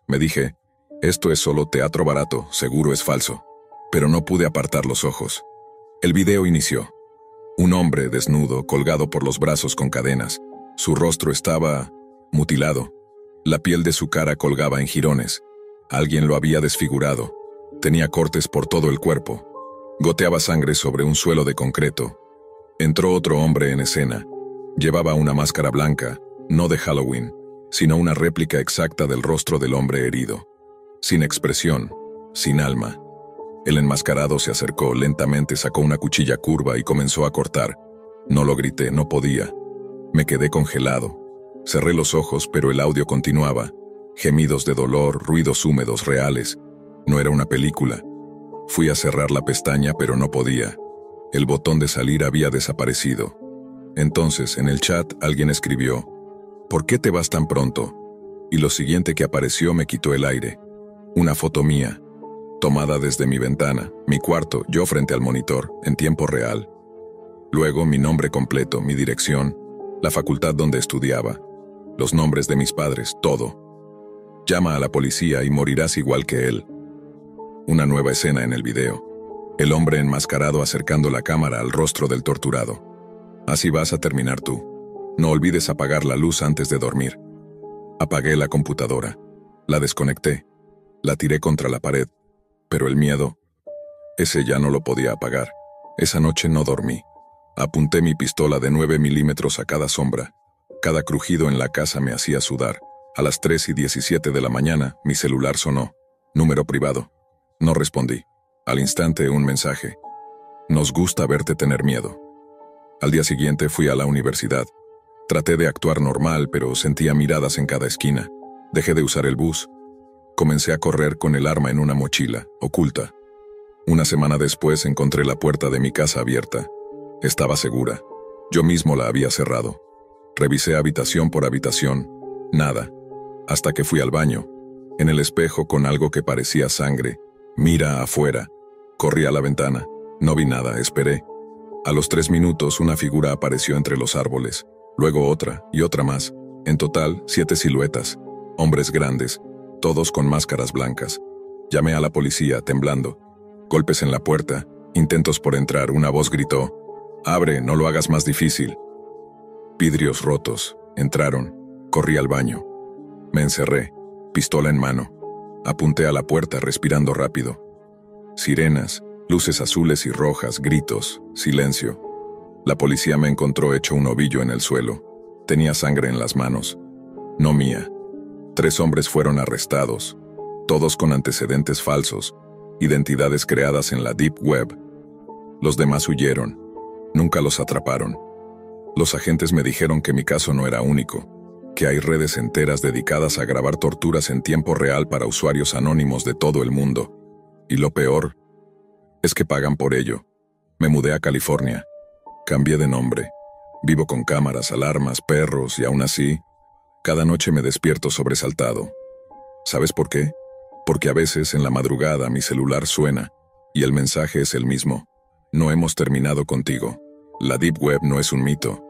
Me dije, esto es solo teatro barato, seguro es falso. Pero no pude apartar los ojos. El video inició. Un hombre desnudo, colgado por los brazos con cadenas. Su rostro estaba mutilado. La piel de su cara colgaba en jirones. Alguien lo había desfigurado. Tenía cortes por todo el cuerpo. Goteaba sangre sobre un suelo de concreto. Entró otro hombre en escena. Llevaba una máscara blanca, no de Halloween, sino una réplica exacta del rostro del hombre herido. Sin expresión, sin alma. El enmascarado se acercó lentamente, sacó una cuchilla curva y comenzó a cortar. No lo grité, no podía. Me quedé congelado. Cerré los ojos, pero el audio continuaba. Gemidos de dolor, ruidos húmedos reales. No era una película. Fui a cerrar la pestaña, pero no podía. El botón de salir había desaparecido. Entonces, en el chat, alguien escribió: ¿por qué te vas tan pronto? Y lo siguiente que apareció me quitó el aire. Una foto mía, tomada desde mi ventana, mi cuarto, yo frente al monitor, en tiempo real. Luego mi nombre completo, mi dirección, la facultad donde estudiaba, los nombres de mis padres, todo. Llama a la policía y morirás igual que él. Una nueva escena en el video. El hombre enmascarado acercando la cámara al rostro del torturado. Así vas a terminar tú. No olvides apagar la luz antes de dormir. Apagué la computadora. La desconecté. La tiré contra la pared. Pero el miedo, ese ya no lo podía apagar. Esa noche no dormí. Apunté mi pistola de 9 milímetros a cada sombra. Cada crujido en la casa me hacía sudar. A las 3:17 de la mañana, mi celular sonó. Número privado. No respondí. Al instante, un mensaje. Nos gusta verte tener miedo. Al día siguiente fui a la universidad. Traté de actuar normal, pero sentía miradas en cada esquina. Dejé de usar el bus. Comencé a correr con el arma en una mochila, oculta. Una semana después encontré la puerta de mi casa abierta. Estaba segura. Yo mismo la había cerrado. Revisé habitación por habitación. Nada. Hasta que fui al baño. En el espejo con algo que parecía sangre. Mira afuera. Corrí a la ventana. No vi nada, esperé. A los 3 minutos una figura apareció entre los árboles. Luego otra y otra más. En total, 7 siluetas. Hombres grandes. Todos con máscaras blancas. Llamé a la policía, temblando. Golpes en la puerta. Intentos por entrar. Una voz gritó: «Abre, no lo hagas más difícil». Vidrios rotos. Entraron. Corrí al baño. Me encerré. Pistola en mano. Apunté a la puerta respirando rápido. Sirenas, luces azules y rojas, gritos, silencio. La policía me encontró hecho un ovillo en el suelo. Tenía sangre en las manos. No mía. 3 hombres fueron arrestados, todos con antecedentes falsos, identidades creadas en la Deep Web. Los demás huyeron. Nunca los atraparon. Los agentes me dijeron que mi caso no era único, que hay redes enteras dedicadas a grabar torturas en tiempo real para usuarios anónimos de todo el mundo. Y lo peor es que pagan por ello. Me mudé a California. Cambié de nombre. Vivo con cámaras, alarmas, perros y aún así, cada noche me despierto sobresaltado. ¿Sabes por qué? Porque a veces en la madrugada mi celular suena y el mensaje es el mismo. No hemos terminado contigo. La Deep Web no es un mito.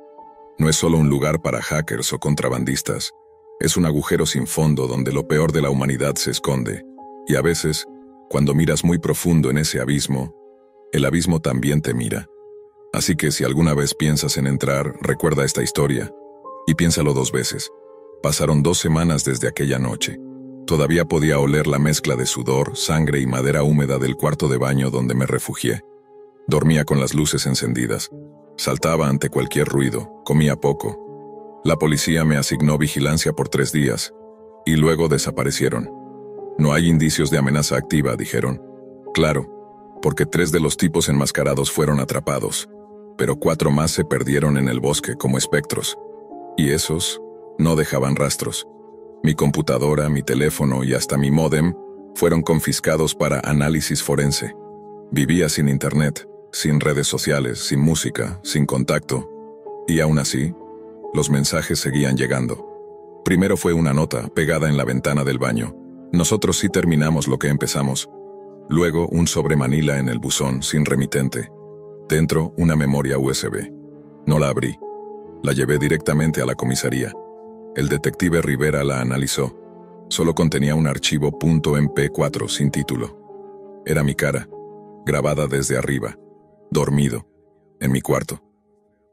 No es solo un lugar para hackers o contrabandistas. Es un agujero sin fondo donde lo peor de la humanidad se esconde. Y a veces, cuando miras muy profundo en ese abismo, el abismo también te mira. Así que si alguna vez piensas en entrar, recuerda esta historia. Y piénsalo 2 veces. Pasaron 2 semanas desde aquella noche. Todavía podía oler la mezcla de sudor, sangre y madera húmeda del cuarto de baño donde me refugié. Dormía con las luces encendidas. Saltaba ante cualquier ruido, comía poco. La policía me asignó vigilancia por 3 días, y luego desaparecieron. No hay indicios de amenaza activa, dijeron. Claro, porque 3 de los tipos enmascarados fueron atrapados, pero 4 más se perdieron en el bosque como espectros. Y esos no dejaban rastros. Mi computadora, mi teléfono y hasta mi módem fueron confiscados para análisis forense. Vivía sin internet, sin redes sociales, sin música, sin contacto. Y aún así, los mensajes seguían llegando. Primero fue una nota pegada en la ventana del baño. Nosotros sí terminamos lo que empezamos. Luego un sobre Manila en el buzón, sin remitente. Dentro, una memoria USB. No la abrí. La llevé directamente a la comisaría. El detective Rivera la analizó. Solo contenía un archivo .mp4 sin título. Era mi cara, grabada desde arriba, dormido, en mi cuarto.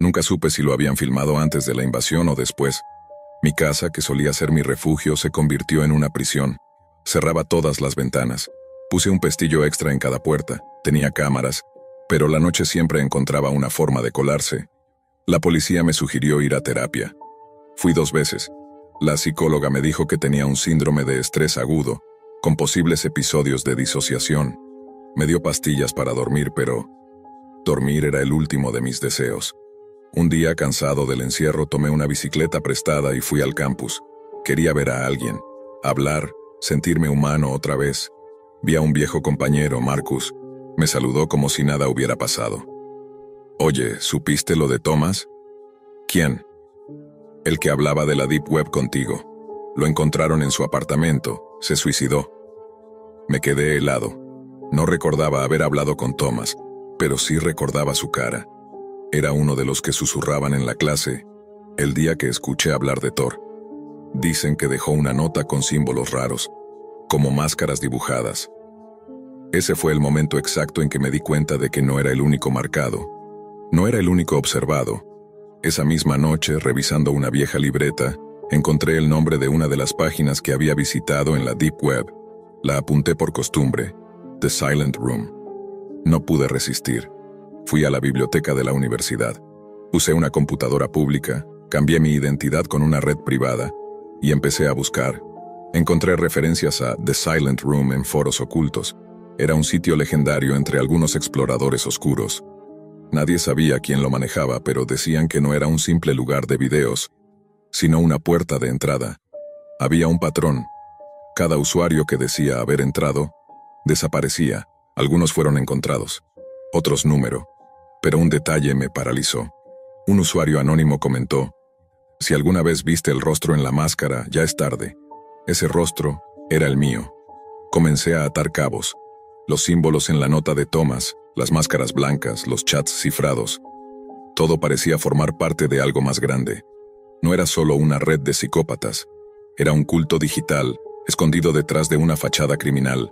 Nunca supe si lo habían filmado antes de la invasión o después. Mi casa, que solía ser mi refugio, se convirtió en una prisión. Cerraba todas las ventanas. Puse un pestillo extra en cada puerta. Tenía cámaras, pero la noche siempre encontraba una forma de colarse. La policía me sugirió ir a terapia. Fui 2 veces. La psicóloga me dijo que tenía un síndrome de estrés agudo, con posibles episodios de disociación. Me dio pastillas para dormir, pero dormir era el último de mis deseos. Un día, cansado del encierro, tomé una bicicleta prestada y fui al campus. Quería ver a alguien, hablar, sentirme humano otra vez. Vi a un viejo compañero, Marcus. Me saludó como si nada hubiera pasado. Oye, ¿supiste lo de Thomas? ¿Quién? El que hablaba de la Deep Web contigo. Lo encontraron en su apartamento. Se suicidó. Me quedé helado. No recordaba haber hablado con Thomas, pero sí recordaba su cara. Era uno de los que susurraban en la clase el día que escuché hablar de Thor. Dicen que dejó una nota con símbolos raros, como máscaras dibujadas. Ese fue el momento exacto en que me di cuenta de que no era el único marcado. No era el único observado. Esa misma noche, revisando una vieja libreta, encontré el nombre de una de las páginas que había visitado en la Deep Web. La apunté por costumbre: The Silent Room. No pude resistir. Fui a la biblioteca de la universidad. Usé una computadora pública, cambié mi identidad con una red privada y empecé a buscar. Encontré referencias a The Silent Room en foros ocultos. Era un sitio legendario entre algunos exploradores oscuros. Nadie sabía quién lo manejaba, pero decían que no era un simple lugar de videos, sino una puerta de entrada. Había un patrón. Cada usuario que decía haber entrado, desaparecía. Algunos fueron encontrados, otros número. Pero un detalle me paralizó. Un usuario anónimo comentó: si alguna vez viste el rostro en la máscara, ya es tarde. Ese rostro era el mío. Comencé a atar cabos. Los símbolos en la nota de Thomas, las máscaras blancas, los chats cifrados. Todo parecía formar parte de algo más grande. No era solo una red de psicópatas. Era un culto digital, escondido detrás de una fachada criminal.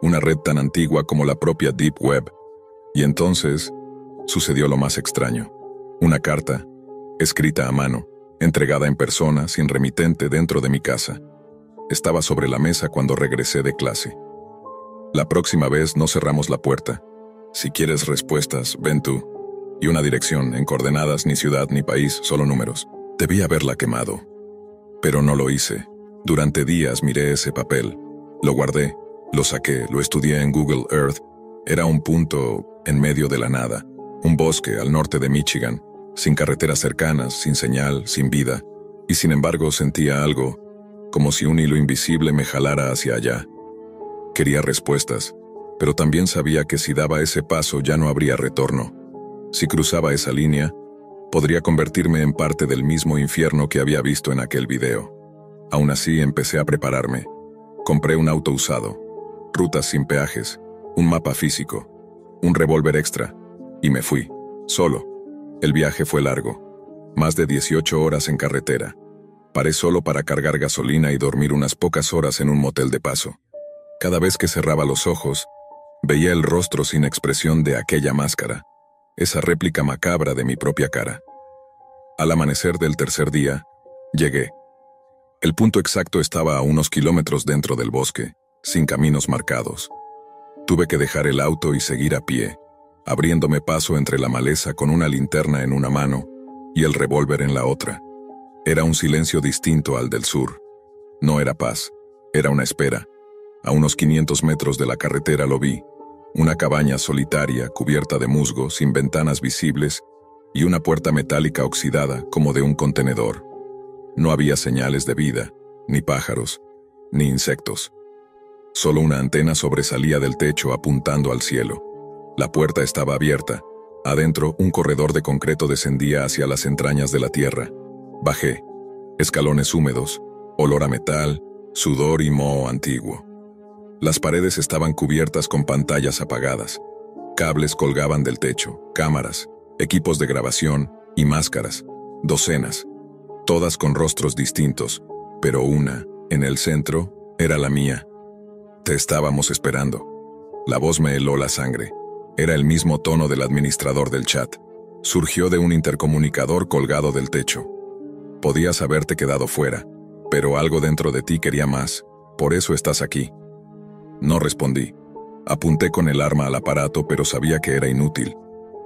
Una red tan antigua como la propia Deep Web. Y entonces, sucedió lo más extraño. Una carta, escrita a mano, entregada en persona, sin remitente, dentro de mi casa. Estaba sobre la mesa cuando regresé de clase. La próxima vez no cerramos la puerta. Si quieres respuestas, ven tú. Y una dirección, en coordenadas, ni ciudad, ni país, solo números. Debí haberla quemado. Pero no lo hice. Durante días miré ese papel. Lo guardé, lo saqué, lo estudié en Google Earth. Era un punto en medio de la nada. Un bosque al norte de Michigan, sin carreteras cercanas, sin señal, sin vida. Y sin embargo sentía algo, como si un hilo invisible me jalara hacia allá. Quería respuestas, pero también sabía que si daba ese paso ya no habría retorno. Si cruzaba esa línea, podría convertirme en parte del mismo infierno que había visto en aquel video. Aún así empecé a prepararme. Compré un auto usado, rutas sin peajes, un mapa físico, un revólver extra, y me fui, solo. El viaje fue largo, más de 18 horas en carretera. Paré solo para cargar gasolina y dormir unas pocas horas en un motel de paso. Cada vez que cerraba los ojos, veía el rostro sin expresión de aquella máscara, esa réplica macabra de mi propia cara. Al amanecer del tercer día, llegué. El punto exacto estaba a unos kilómetros dentro del bosque, sin caminos marcados. Tuve que dejar el auto y seguir a pie, abriéndome paso entre la maleza con una linterna en una mano y el revólver en la otra. Era un silencio distinto al del sur. No era paz, era una espera. A unos 500 metros de la carretera lo vi, una cabaña solitaria cubierta de musgo, sin ventanas visibles, y una puerta metálica oxidada como de un contenedor. No había señales de vida, ni pájaros, ni insectos. Solo una antena sobresalía del techo apuntando al cielo. La puerta estaba abierta. Adentro, un corredor de concreto descendía hacia las entrañas de la tierra. Bajé. Escalones húmedos, olor a metal, sudor y moho antiguo. Las paredes estaban cubiertas con pantallas apagadas. Cables colgaban del techo, cámaras, equipos de grabación y máscaras, docenas, todas con rostros distintos, pero una, en el centro, era la mía. Te estábamos esperando. La voz me heló la sangre. Era el mismo tono del administrador del chat. Surgió de un intercomunicador colgado del techo. Podías haberte quedado fuera, pero algo dentro de ti quería más. Por eso estás aquí. No respondí. Apunté con el arma al aparato, pero sabía que era inútil.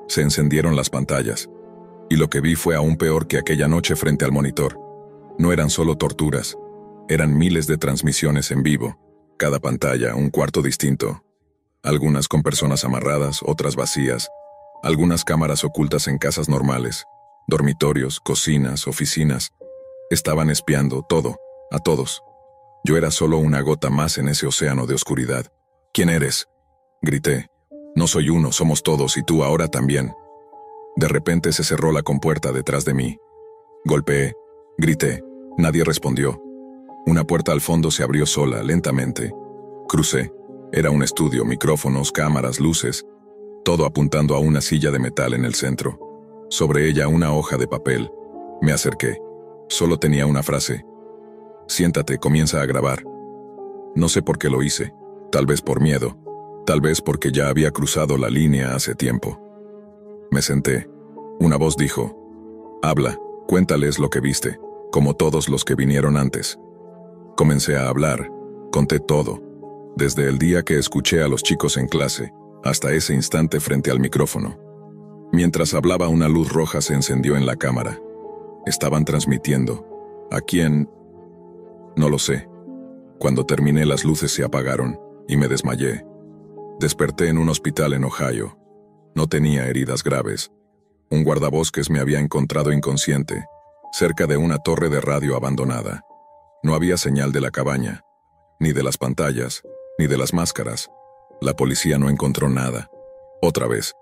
Se encendieron las pantallas. Y lo que vi fue aún peor que aquella noche frente al monitor. No eran solo torturas. Eran miles de transmisiones en vivo. Cada pantalla, un cuarto distinto. Algunas con personas amarradas, otras vacías. Algunas cámaras ocultas en casas normales. Dormitorios, cocinas, oficinas. Estaban espiando todo, a todos. Yo era solo una gota más en ese océano de oscuridad. ¿Quién eres?, grité. No soy uno, somos todos y tú ahora también. De repente se cerró la compuerta detrás de mí. Golpeé, grité, nadie respondió. Una puerta al fondo se abrió sola, lentamente. Crucé. Era un estudio, micrófonos, cámaras, luces, todo apuntando a una silla de metal en el centro. Sobre ella una hoja de papel. Me acerqué. Solo tenía una frase. Siéntate, comienza a grabar. No sé por qué lo hice. Tal vez por miedo. Tal vez porque ya había cruzado la línea hace tiempo. Me senté. Una voz dijo: habla, cuéntales lo que viste, como todos los que vinieron antes. Comencé a hablar. Conté todo. Desde el día que escuché a los chicos en clase, hasta ese instante frente al micrófono. Mientras hablaba, una luz roja se encendió en la cámara. Estaban transmitiendo. ¿A quién? No lo sé. Cuando terminé, las luces se apagaron y me desmayé. Desperté en un hospital en Ohio. No tenía heridas graves. Un guardabosques me había encontrado inconsciente, cerca de una torre de radio abandonada. No había señal de la cabaña, ni de las pantallas, ni de las máscaras. La policía no encontró nada. Otra vez.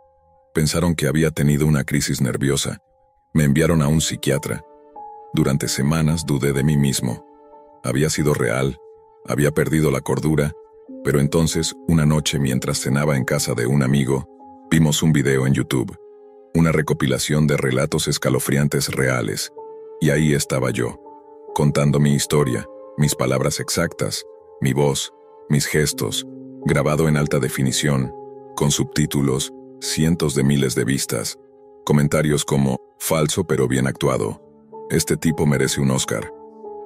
Pensaron que había tenido una crisis nerviosa. Me enviaron a un psiquiatra. Durante semanas dudé de mí mismo. Había sido real, había perdido la cordura, pero entonces, una noche mientras cenaba en casa de un amigo, vimos un video en YouTube, una recopilación de relatos escalofriantes reales, y ahí estaba yo, contando mi historia, mis palabras exactas, mi voz, mis gestos, grabado en alta definición, con subtítulos, cientos de miles de vistas, comentarios como: falso pero bien actuado, este tipo merece un Oscar.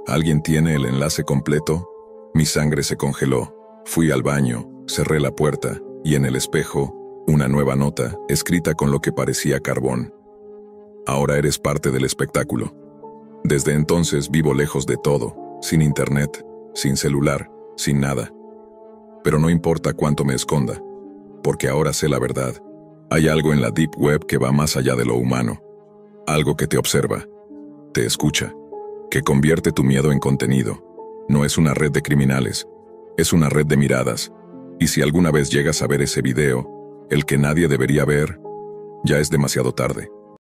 ¿Alguien tiene el enlace completo? Mi sangre se congeló. Fui al baño, cerré la puerta, y en el espejo, una nueva nota, escrita con lo que parecía carbón. Ahora eres parte del espectáculo. Desde entonces vivo lejos de todo, sin internet, sin celular, sin nada. Pero no importa cuánto me esconda, porque ahora sé la verdad. Hay algo en la Deep Web que va más allá de lo humano. Algo que te observa, te escucha, que convierte tu miedo en contenido. No es una red de criminales, es una red de miradas. Y si alguna vez llegas a ver ese video, el que nadie debería ver, ya es demasiado tarde.